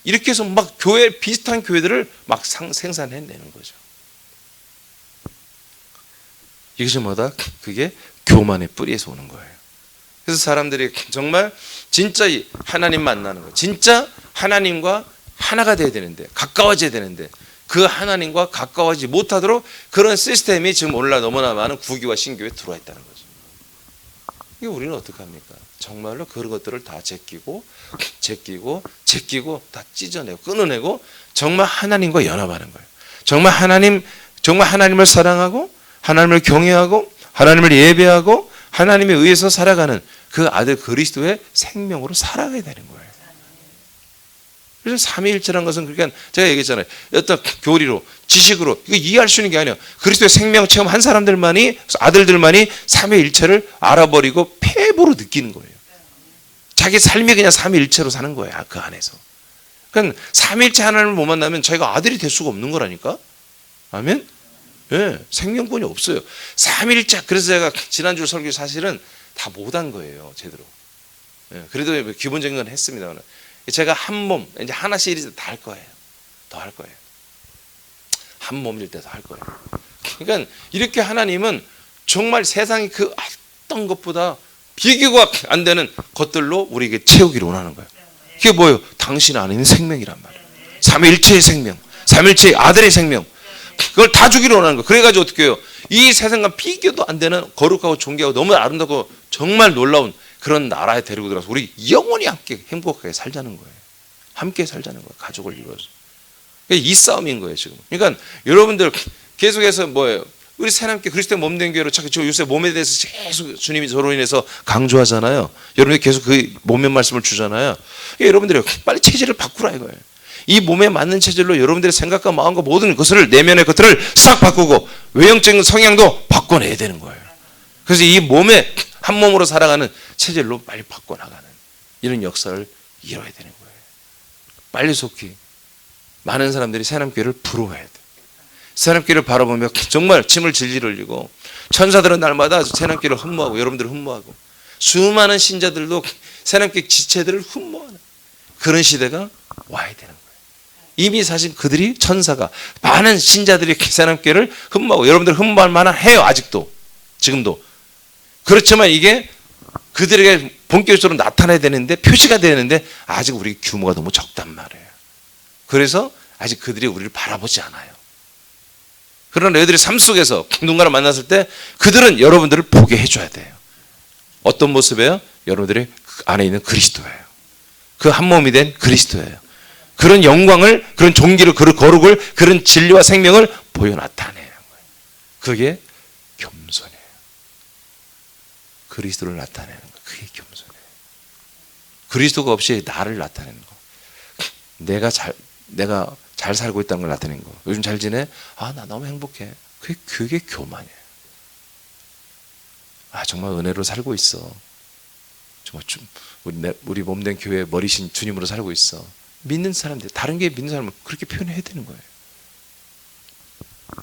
이렇게 해서 막 교회 비슷한 교회들을 막 생산해내는 거죠. 이것이 뭐다? 그게 교만의 뿌리에서 오는 거예요. 그래서 사람들이 정말 진짜 하나님 만나는 거, 진짜 하나님과 하나가 돼야 되는데 가까워져야 되는데 그 하나님과 가까워지지 못하도록 그런 시스템이 지금 오늘날 너무나 많은 구교와 신교에 들어와 있다는 거죠. 이게 우리는 어떻게 합니까? 정말로 그런 것들을 다 제끼고 다 찢어내고 끊어내고 정말 하나님과 연합하는 거예요. 정말 하나님을 사랑하고 하나님을 경외하고 하나님을 예배하고 하나님에 의해서 살아가는 그 아들 그리스도의 생명으로 살아가야 되는 거예요. 그래서 삼위일체라는 것은 그러니까 제가 얘기했잖아요. 어떤 교리로 지식으로 이거 이해할 수 있는 게 아니에요. 그리스도의 생명 체험한 사람들만이 아들들만이 삼위일체를 알아버리고 폐부로 느끼는 거예요. 자기 삶이 그냥 삼위일체로 사는 거예요. 그 안에서. 그러니까 삼위일체 하나님을 못 만나면 자기가 아들이 될 수가 없는 거라니까. 아멘. 예, 생명권이 없어요. 삼위일체. 그래서 제가 지난주 설교 사실은 다 못한 거예요. 제대로. 예, 그래도 기본적인 건 했습니다. 제가 한 몸, 이제 하나 시리즈 다 할 거예요. 더 할 거예요. 한 몸일 때도 할 거예요. 그러니까 이렇게 하나님은 정말 세상이 그 어떤 것보다 비교가 안 되는 것들로 우리에게 채우기를 원하는 거예요. 그게 뭐예요? 당신 안에 있는 생명이란 말이에요. 삼위일체의 생명, 삼위일체의 아들의 생명. 그걸 다 주기를 원하는 거예요. 그래가지고 어떻게 해요? 이 세상과 비교도 안 되는 거룩하고 존귀하고 너무 아름답고 정말 놀라운 그런 나라에 데리고 들어가서 우리 영원히 함께 행복하게 살자는 거예요. 함께 살자는 거예요. 가족을 이루어서. 이 싸움인 거예요 지금. 그러니까 여러분들 계속해서 뭐예요? 우리 새남께 그리스도의 몸된 교회로 자꾸 요새 몸에 대해서 계속 주님이 저로 인해서 강조하잖아요. 여러분이 계속 그 몸의 말씀을 주잖아요. 여러분들이 빨리 체질을 바꾸라 이거예요. 이 몸에 맞는 체질로 여러분들의 생각과 마음과 모든 것을 내면의 것들을 싹 바꾸고 외형적인 성향도 바꿔내야 되는 거예요. 그래서 이 몸에 한 몸으로 살아가는 체질로 빨리 바꿔나가는 이런 역사를 이뤄야 되는 거예요. 빨리 속히 많은 사람들이 새남교회를 부러워해야 돼요. 새남교회를 바라보며 정말 침을 질질 흘리고 천사들은 날마다 새남교회를 흠모하고 여러분들을 흠모하고 수많은 신자들도 새남교회 지체들을 흠모하는 그런 시대가 와야 되는 거예요. 이미 사실 그들이 천사가 많은 신자들이 사람교회를 흠모하고 여러분들 흠모할 만한 해요. 아직도 지금도. 그렇지만 이게 그들에게 본격적으로 나타나야 되는데 표시가 되는데 아직 우리 규모가 너무 적단 말이에요. 그래서 아직 그들이 우리를 바라보지 않아요. 그러나 너희들이 삶 속에서 누군가를 만났을 때 그들은 여러분들을 보게 해줘야 돼요. 어떤 모습이에요? 여러분들의 안에 있는 그리스도예요. 그 한 몸이 된 그리스도예요. 그런 영광을, 그런 종기를, 그런 거룩을, 그런 진리와 생명을 보여 나타내는 거예요. 그게 겸손이에요. 그리스도를 나타내는 거예요. 그게 겸손이에요. 그리스도가 없이 나를 나타내는 거. 내가 잘 살고 있다는 걸 나타내는 거. 요즘 잘 지내? 아, 나 너무 행복해. 그게 교만이에요. 아, 정말 은혜로 살고 있어. 정말 우리 몸된 교회 머리신 주님으로 살고 있어. 믿는 사람들, 다른 게 믿는 사람은 그렇게 표현해야 되는 거예요.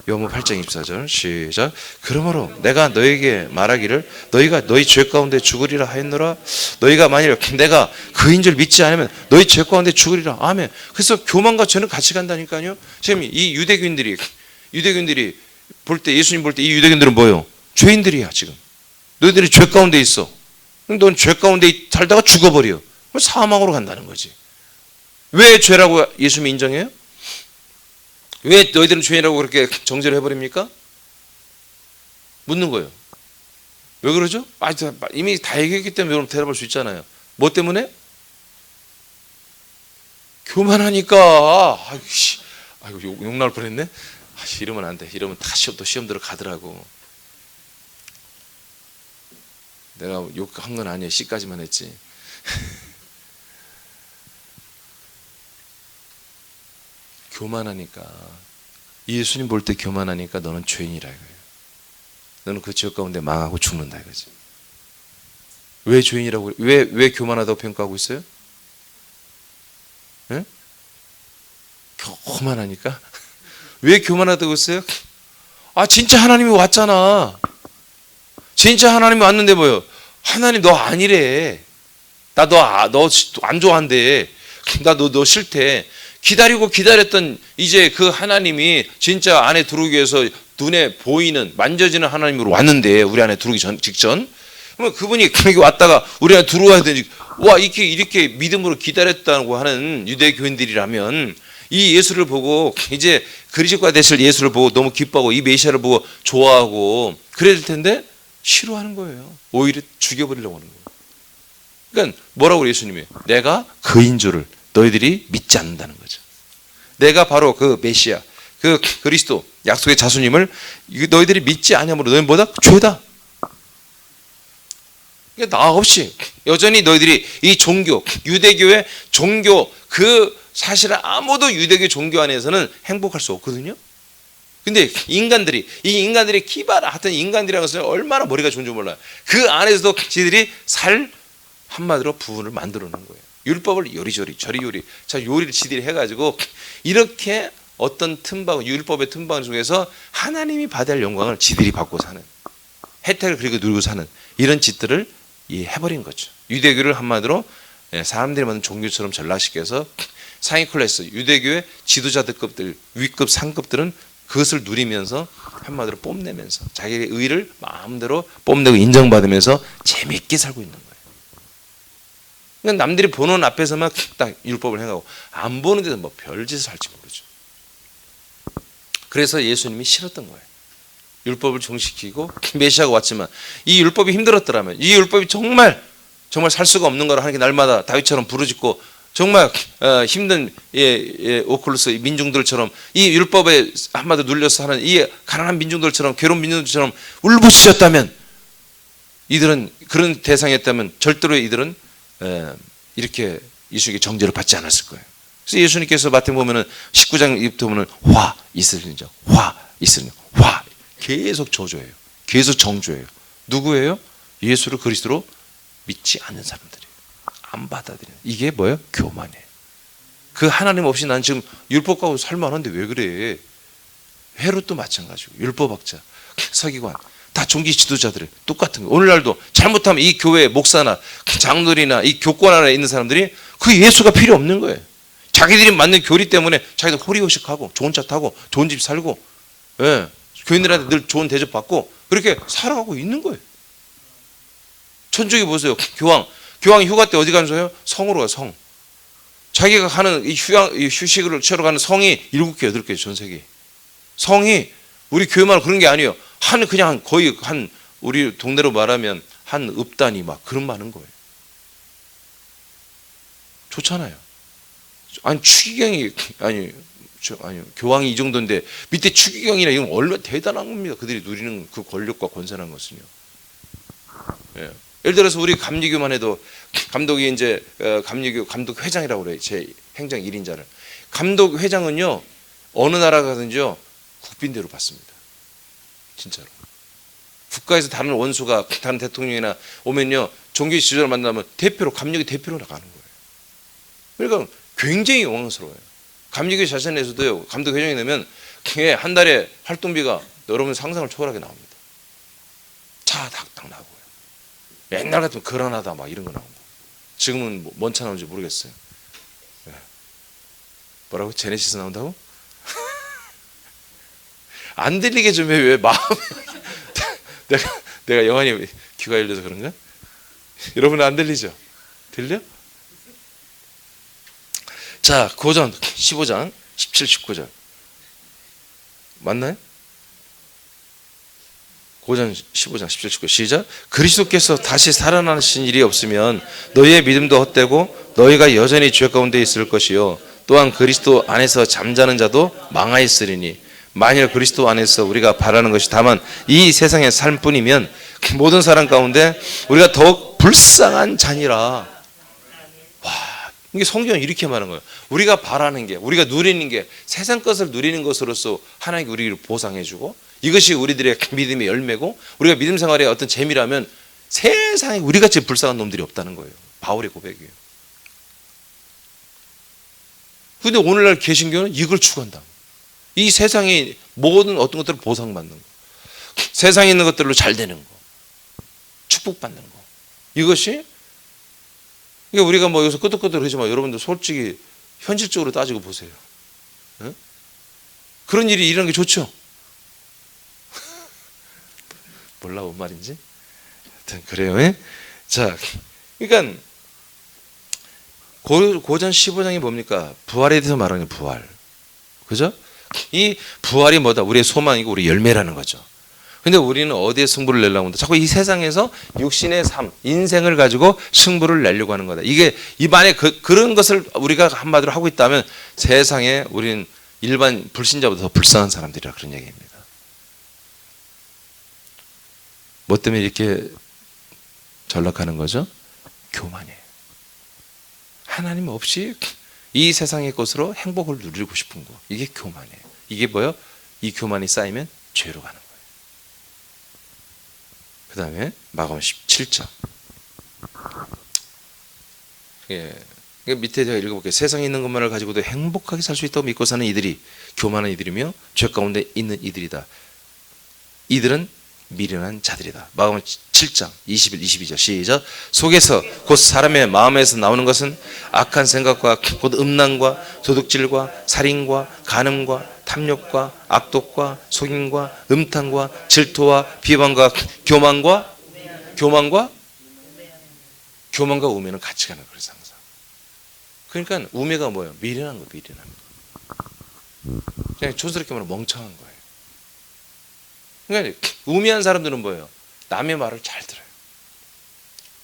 요한복음 8장 24절 시작. 그러므로 내가 너에게 말하기를 너희가 너희 죄 가운데 죽으리라 하였노라. 너희가 만일 내가 그인 줄 믿지 않으면 너희 죄 가운데 죽으리라. 아멘. 그래서 교만과 죄는 같이 간다니까요. 지금 이 유대교인들이 볼 때, 예수님 볼 때 이 유대교인들은 뭐예요? 죄인들이야. 지금 너희들이 죄 가운데 있어. 넌 죄 가운데 살다가 죽어버려. 사망으로 간다는 거지. 왜 죄라고 예수님이 인정해요? 왜 너희들은 죄인이라고 그렇게 정죄를 해버립니까? 묻는 거예요. 왜 그러죠? 이미 다 얘기했기 때문에 여러분 대답할 수 있잖아요. 뭐 때문에? 교만하니까. 아이고 욕 나올 뻔했네. 이러면 안 돼. 이러면 다 시험 들어가더라고. 내가 욕한 건 아니에요. C까지만 했지. 교만하니까. 예수님 볼 때 교만하니까 너는 죄인이라 이거예요. 너는 그 지역 가운데 망하고 죽는다 이거지. 왜 죄인이라고 왜 교만하다고 평가하고 있어요? 네? 교만하니까? 왜 교만하다고 했어요? 아, 진짜 하나님이 왔잖아. 진짜 하나님이 왔는데 뭐요? 하나님 너 아니래. 나 너 안 좋아한대. 나 너 싫대. 기다렸던 이제 그 하나님이 진짜 안에 들어오기 위해서 눈에 보이는 만져지는 하나님으로 왔는데 우리 안에 들어오기 직전 그러면 그분이 여기 왔다가 우리 안에 들어와야 되지. 와, 이렇게 믿음으로 기다렸다고 하는 유대교인들이라면 이 예수를 보고 이제 그리스도가 되실 예수를 보고 너무 기뻐하고 이 메시아를 보고 좋아하고 그래야 될 텐데 싫어하는 거예요. 오히려 죽여버리려고 하는 거예요. 그러니까 뭐라고 그래요, 예수님이? 내가 그인 줄을 너희들이 믿지 않는다는 거죠. 내가 바로 그 메시아, 그 그리스도, 약속의 자수님을 너희들이 믿지 않으므로 너희는 뭐다? 죄다. 그러니까 나 없이 여전히 너희들이 이 종교, 유대교의 종교, 그 사실은 아무도 유대교 종교 안에서는 행복할 수 없거든요. 근데 이 인간들이 기발, 하여튼 인간들이라는 것은 얼마나 머리가 좋은 줄 몰라요. 그 안에서도 지들이 한마디로 부분을 만들어 놓은 거예요. 율법을 요리조리 저리요리 요리를 지들이 해가지고 이렇게 어떤 틈바구 율법의 틈바구니 속에서 하나님이 받을 영광을 지들이 받고 사는 혜택을 그리고 누리고 사는 이런 짓들을 해버린 거죠. 유대교를 한마디로 사람들이 만든 종교처럼 전락시켜서 상위 클래스 유대교의 지도자들급들 위급 상급들은 그것을 누리면서 한마디로 뽐내면서 자기의 의를 마음대로 뽐내고 인정받으면서 재밌게 살고 있는 거예요. 그러니까 남들이 보는 앞에서만 딱 율법을 행하고 안 보는 데서 뭐 별짓을 할지 모르죠. 그래서 예수님이 싫었던 거예요. 율법을 종식시키고 메시아가 왔지만 이 율법이 힘들었더라면 이 율법이 정말 살 수가 없는 거라 하는 게 날마다 다윗처럼 부르짖고 정말 힘든 오클루스 민중들처럼 이 율법에 한마디로 눌려서 하는 이 가난한 민중들처럼 괴로운 민중들처럼 울부짖었다면 이들은 그런 대상이었다면 절대로 이들은 이렇게 예수에게 정죄를 받지 않았을 거예요. 그래서 예수님께서 마태복음 보면은 19장부터 보면 화 있으리니 화 계속 저주해요. 계속 정죄해요. 누구예요? 예수를 그리스도로 믿지 않는 사람들이에요. 안 받아들여요. 이게 뭐예요? 교만이에요. 그 하나님 없이 난 지금 율법 가고 살만한데 왜 그래? 헤롯도 마찬가지고 율법학자, 서기관 다 종기 지도자들이 똑같은 거예요. 오늘날도 잘못하면 이 교회 목사나 장로들이나 이 교권 안에 있는 사람들이 그 예수가 필요 없는 거예요. 자기들이 만든 교리 때문에 자기들 호리호식하고 좋은 차 타고 좋은 집 살고, 예, 교인들한테 늘 좋은 대접 받고 그렇게 살아가고 있는 거예요. 천주교 보세요. 교황이 휴가 때 어디 가는 거예요? 성으로 가요. 성. 자기가 가는 이 휴식을 취하러 가는 성이 7개, 8개 전 세계. 성이 우리 교회만 그런 게 아니에요. 그냥 거의 우리 동네로 말하면 한 읍단이 막 그런 많은 거예요. 좋잖아요. 아니 교황이 이 정도인데 밑에 추기경이나 이건 얼마나 대단한 겁니다. 그들이 누리는 그 권력과 권세라는 것은요. 예. 예를 들어서 우리 감리교만 해도 감독이 이제 감리교 감독 회장이라고 그래요. 제 행정 1인자를. 감독 회장은요 어느 나라 가든지요 국빈대로 받습니다. 진짜로. 국가에서 다른 원수가 다른 대통령이나 오면요 종교 지도자를 만나면 감리교 대표로 나가는 거예요. 그러니까 굉장히 영광스러워요. 감리교 자신에서도요 감독 회장이 되면 한 달에 활동비가 여러분 상상을 초월하게 나옵니다. 차 딱 나오고요. 옛날 같으면 그라나다 막 이런 거 나오고 지금은 뭔 차 나오는지 모르겠어요. 뭐라고? 제네시스 나온다고? 안 들리게 좀 해. 왜 마음이 내가 영환이 귀가 열려서 그런가? 여러분은 안 들리죠? 들려? 자, 고전 15장 17, 19절 맞나요? 고전 15장 17, 19 시작. 그리스도께서 다시 살아나신 일이 없으면 너희의 믿음도 헛되고 너희가 여전히 죄 가운데 있을 것이요 또한 그리스도 안에서 잠자는 자도 망하였으리니 만일 그리스도 안에서 우리가 바라는 것이 다만 이 세상의 삶뿐이면 모든 사람 가운데 우리가 더욱 불쌍한 자니라. 와, 이게 성경은 이렇게 말하는 거예요. 우리가 바라는 게, 우리가 누리는 게 세상 것을 누리는 것으로서 하나님이 우리를 보상해주고 이것이 우리들의 믿음의 열매고 우리가 믿음 생활의 어떤 재미라면 세상에 우리같이 불쌍한 놈들이 없다는 거예요. 바울의 고백이에요. 그런데 오늘날 개신교는 이걸 추구한다. 이 세상의 모든 어떤 것들을 보상받는 거, 세상에 있는 것들로 잘 되는 거, 축복받는 거, 이것이 그러니까 우리가 뭐 여기서 끄덕끄덕 하지만 여러분들 솔직히 현실적으로 따지고 보세요. 응? 그런 일이 일어나는 게 좋죠. 몰라 뭔 말인지. 하여튼 그래요. 예? 자, 그러니까 고전 15장이 뭡니까? 부활에 대해서 말하는 부활. 그죠? 이 부활이 뭐다? 우리의 소망이고 우리의 열매라는 거죠. 근데 우리는 어디에 승부를 내려고 한다? 자꾸 이 세상에서 육신의 삶, 인생을 가지고 승부를 내려고 하는 거다. 이게 입안에 그런 것을 우리가 한마디로 하고 있다면 세상에 우리는 일반 불신자보다 더 불쌍한 사람들이라 그런 얘기입니다. 뭐 때문에 이렇게 전락하는 거죠? 교만이에요. 하나님 없이 이 세상의 것으로 행복을 누리고 싶은 거. 이게 교만이에요. 이게 뭐예요? 이 교만이 쌓이면 죄로 가는 거예요. 그 다음에 마가복음 17장. 예. 밑에 제가 읽어볼게요. 세상에 있는 것만을 가지고도 행복하게 살 수 있다고 믿고 사는 이들이 교만한 이들이며 죄 가운데 있는 이들이다. 이들은 미련한 자들이다. 마가복음 7장 21, 22절 시작. 속에서 곧 사람의 마음에서 나오는 것은 악한 생각과 곧 음란과 도둑질과 살인과 간음과 탐욕과 악독과 속임과 음탕과 질투와 비방과 교만과 우매는 같이 가는 거예요. 항상. 그러니까 우매가 뭐예요? 미련한 거, 미련한 거. 그냥 촌스럽게 말하면 멍청한 거예요. 그러니까 우매한 사람들은 뭐예요? 남의 말을 잘 들어요.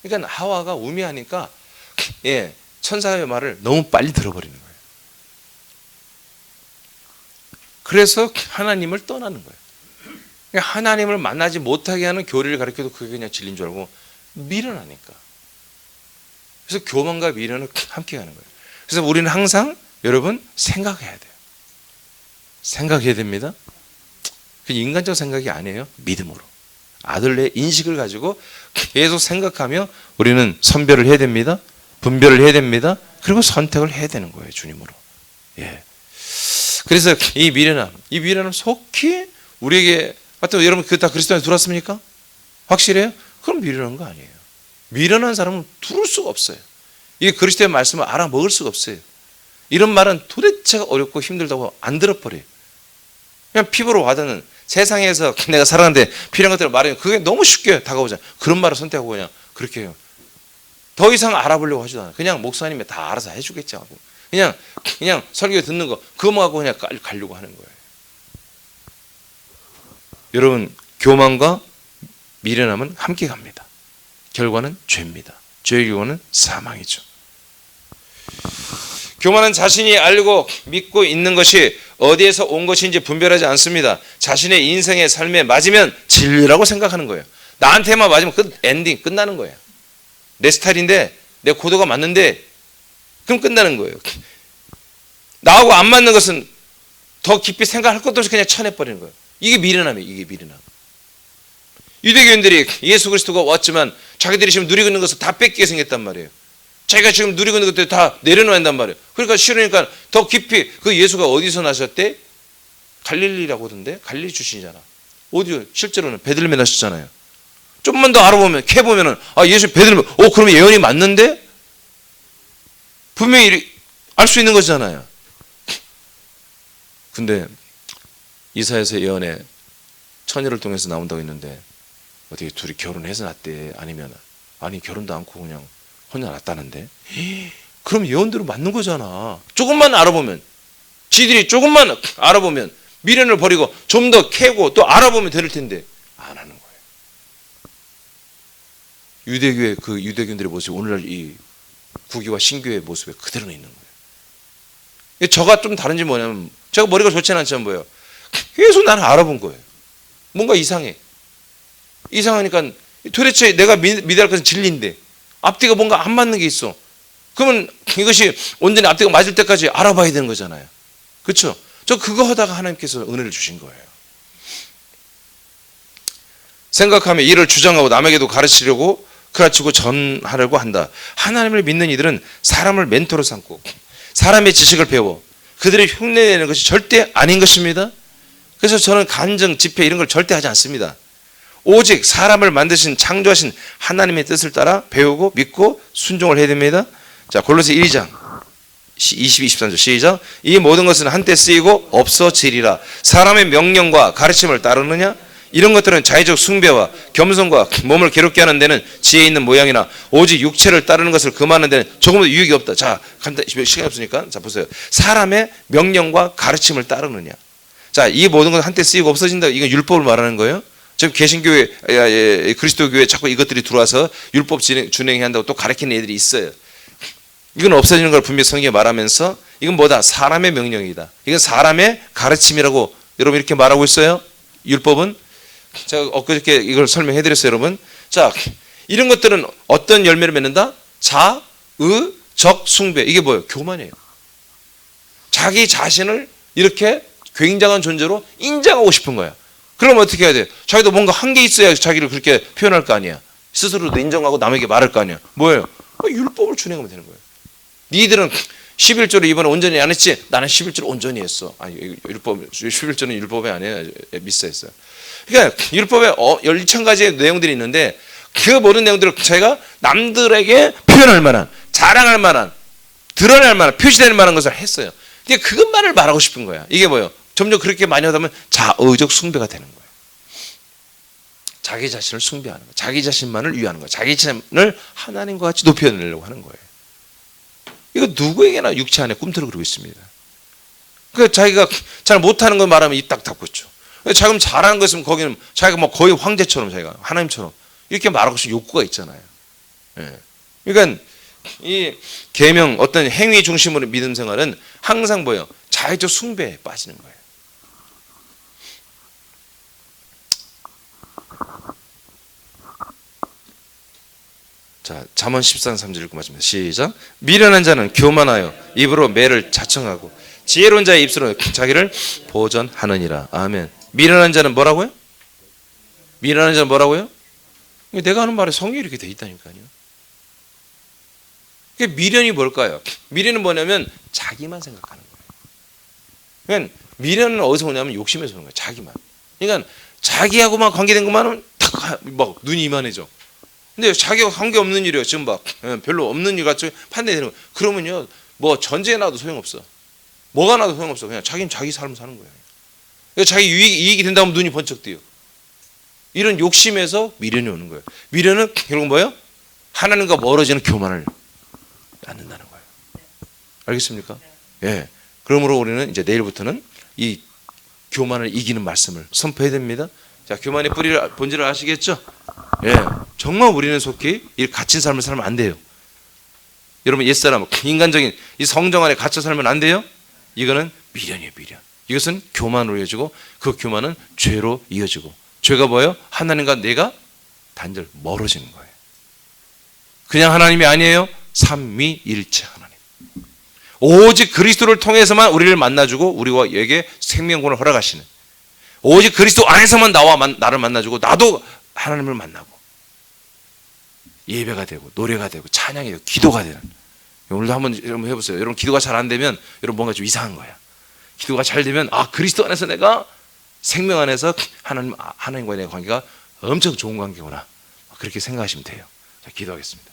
그러니까 하와가 우매하니까 천사의 말을 너무 빨리 들어버리는 거예요. 그래서 하나님을 떠나는 거예요. 그러니까 하나님을 만나지 못하게 하는 교리를 가르쳐도 그게 그냥 진리인 줄 알고 미련하니까. 그래서 교만과 미련을 함께 가는 거예요. 그래서 우리는 항상 여러분 생각해야 돼요. 생각해야 됩니다. 그 인간적 생각이 아니에요. 믿음으로. 아들의 인식을 가지고 계속 생각하며 우리는 선별을 해야 됩니다. 분별을 해야 됩니다. 그리고 선택을 해야 되는 거예요. 주님으로. 예. 그래서 이 미련함 속히 우리에게 여러분 그 다 그리스도 안에 들어왔습니까? 확실해요? 그럼 미련한 거 아니에요. 미련한 사람은 두를 수가 없어요. 이게 그리스도의 말씀을 알아먹을 수가 없어요. 이런 말은 도대체 어렵고 힘들다고 안 들어버려요. 그냥 피부로 와닿는 세상에서 내가 살아가는데 필요한 것들을 말하면 그게 너무 쉽게 다가오잖아요. 그런 말을 선택하고 그냥 그렇게 해요. 더 이상 알아보려고 하지도 않아요. 그냥 목사님이 다 알아서 해주겠지 하고 그냥 설교 듣는 거 그거만 하고 그냥 가려고 하는 거예요. 여러분, 교만과 미련함은 함께 갑니다. 결과는 죄입니다. 죄의 결과는 사망이죠. 교만은 자신이 알고 믿고 있는 것이 어디에서 온 것인지 분별하지 않습니다. 자신의 인생의 삶에 맞으면 진리라고 생각하는 거예요. 나한테만 맞으면 엔딩 끝나는 거예요. 내 스타일인데 내 코드가 맞는데 그럼 끝나는 거예요. 나하고 안 맞는 것은 더 깊이 생각할 것도 없이 그냥 쳐내버리는 거예요. 이게 미련함이에요. 이게 미련함. 유대교인들이 예수 그리스도가 왔지만 자기들이 지금 누리고 있는 것을 다 뺏기게 생겼단 말이에요. 자기가 지금 누리고 있는 것들 다 내려놔야 한단 말이에요. 그러니까 싫으니까 더 깊이 그 예수가 어디서 나셨대? 갈릴리라고 하던데? 갈릴리 출신이잖아. 어디요? 실제로는 베들레헴에 나셨잖아요. 좀만 더 알아보면 캐보면은 예수 베들레헴 그러면 예언이 맞는데? 분명히 알 수 있는 거잖아요. 근데 이사야서 예언에 처녀를 통해서 나온다고 했는데 어떻게 둘이 결혼해서 났대? 아니 결혼도 않고 그냥 혼자 났다는데? 그럼 예언대로 맞는 거잖아. 조금만 알아보면 지들이 조금만 알아보면 미련을 버리고 좀 더 캐고 또 알아보면 될 텐데 안 하는 거예요. 유대교의 그 유대교인들의 모습이 오늘날 이 구교와 신교의 모습에 그대로 있는 거예요. 저가 좀 다른지 뭐냐면 제가 머리가 좋지는 않지만 뭐예요. 계속 나를 알아본 거예요. 뭔가 이상해. 이상하니까 도대체 내가 믿어야 할 것은 진리인데 앞뒤가 뭔가 안 맞는 게 있어. 그러면 이것이 온전히 앞뒤가 맞을 때까지 알아봐야 되는 거잖아요. 그렇죠? 저 그거 하다가 하나님께서 은혜를 주신 거예요. 생각하며 이를 주장하고 남에게도 가르치려고 가르치고 전하려고 한다. 하나님을 믿는 이들은 사람을 멘토로 삼고 사람의 지식을 배워 그들의 흉내내는 것이 절대 아닌 것입니다. 그래서 저는 간증, 집회 이런 걸 절대 하지 않습니다. 오직 사람을 만드신 창조하신 하나님의 뜻을 따라 배우고 믿고 순종을 해야 됩니다. 자, 골로새 1장 22, 23절 시작. 이 모든 것은 한때 쓰이고 없어지리라. 사람의 명령과 가르침을 따르느냐? 이런 것들은 자의적 숭배와 겸손과 몸을 괴롭게 하는 데는 지혜 있는 모양이나 오직 육체를 따르는 것을 금하는 데는 조금도 유익이 없다. 자, 간단히 시간이 없으니까 자 보세요. 사람의 명령과 가르침을 따르느냐? 자, 이 모든 것은 한때 쓰이고 없어진다. 이건 율법을 말하는 거예요. 지금 개신교회, 그리스도교회 자꾸 이것들이 들어와서 율법 준행해야 한다고 또 가르치는 애들이 있어요. 이건 없어지는 걸 분명히 성경에 말하면서 이건 뭐다? 사람의 명령이다. 이건 사람의 가르침이라고 여러분 이렇게 말하고 있어요. 율법은 제가 엊그저께 이걸 설명해 드렸어요, 여러분. 자, 이런 것들은 어떤 열매를 맺는다? 자, 의, 적, 숭배. 이게 뭐예요? 교만이에요. 자기 자신을 이렇게 굉장한 존재로 인정하고 싶은 거야. 그러면 어떻게 해야 돼? 자기도 뭔가 한 게 있어야 자기를 그렇게 표현할 거 아니야. 스스로도 인정하고 남에게 말할 거 아니야. 뭐예요? 율법을 준행하면 되는 거예요. 니들은 11조를 이번에 온전히 안 했지? 나는 11조를 온전히 했어. 아니, 율법, 11조는 율법이 아니에요. 미스했어요. 그러니까 율법에 12,000가지의 내용들이 있는데 그 모든 내용들을 자기가 남들에게 표현할 만한, 자랑할 만한, 드러낼 만한, 표시될 만한 것을 했어요. 그러니까 그것만을 말하고 싶은 거야. 이게 뭐예요? 점점 그렇게 많이 하다 보면 자의적 숭배가 되는 거예요. 자기 자신을 숭배하는 거예요. 자기 자신만을 위하는 거예요. 자기 자신을 하나님과 같이 높여내려고 하는 거예요. 이거 누구에게나 육체 안에 꿈틀을 그리고 있습니다. 그 자기가 잘 못하는 거 말하면 입 딱 닫고 있죠. 자기가 잘하는 거 있으면 거기는 자기가 뭐 거의 황제처럼 자기가 하나님처럼 이렇게 말하고 싶은 욕구가 있잖아요. 예. 그러니까 이 계명 어떤 행위 중심으로 믿음 생활은 항상 뭐예요? 자의적 숭배에 빠지는 거예요. 자, 잠언 14장 3절 읽고 마칩니다. 시작. 미련한 자는 교만하여 입으로 매를 자청하고 지혜로운 자의 입술로 자기를 보전하느니라. 아멘. 미련한 자는 뭐라고요? 미련한 자는 뭐라고요? 내가 하는 말에 성경이 이렇게 돼 있다니까요. 미련이 뭘까요? 미련은 뭐냐면 자기만 생각하는 거예요. 그러니까 미련은 어디서 오냐면 욕심에서 오는 거예요. 자기만. 그러니까 자기하고만 관계된 것만은 탁 막 눈이 이만해져. 근데 자기가 관계없는 일이에요. 지금 막 별로 없는 일 같이 판단되는 거예요. 그러면요 뭐 전쟁에 나도 소용없어. 뭐가 나도 소용없어. 그냥 자기는 자기 삶 사는 거예요. 그러니까 자기 이익이 된다면 눈이 번쩍 뜨요. 이런 욕심에서 미련이 오는 거예요. 미련은 결국 뭐예요? 하나님과 멀어지는 교만을 낳는다는 거예요. 알겠습니까? 예. 그러므로 우리는 이제 내일부터는 이 교만을 이기는 말씀을 선포해야 됩니다. 자, 교만의 뿌리를 본질을 아시겠죠? 예. 정말 우리는 속히 이 갇힌 삶을 살면 안 돼요. 여러분 옛사람 인간적인 이 성정 안에 갇혀 살면 안 돼요. 이거는 미련이에요. 미련. 이것은 교만으로 이어지고 그 교만은 죄로 이어지고 죄가 뭐예요? 하나님과 내가 단절 멀어지는 거예요. 그냥 하나님이 아니에요. 삼위일체 하나님. 오직 그리스도를 통해서만 우리를 만나주고 우리에게 생명권을 허락하시는, 오직 그리스도 안에서만 나를 만나주고 나도 하나님을 만나고 예배가 되고 노래가 되고 찬양이 되고 기도가 되는. 오늘도 한번 여러분 해보세요. 여러분 기도가 잘 안 되면 여러분 뭔가 좀 이상한 거야. 기도가 잘 되면 그리스도 안에서 내가 생명 안에서 하나님과의 내 관계가 엄청 좋은 관계구나, 그렇게 생각하시면 돼요. 자, 기도하겠습니다.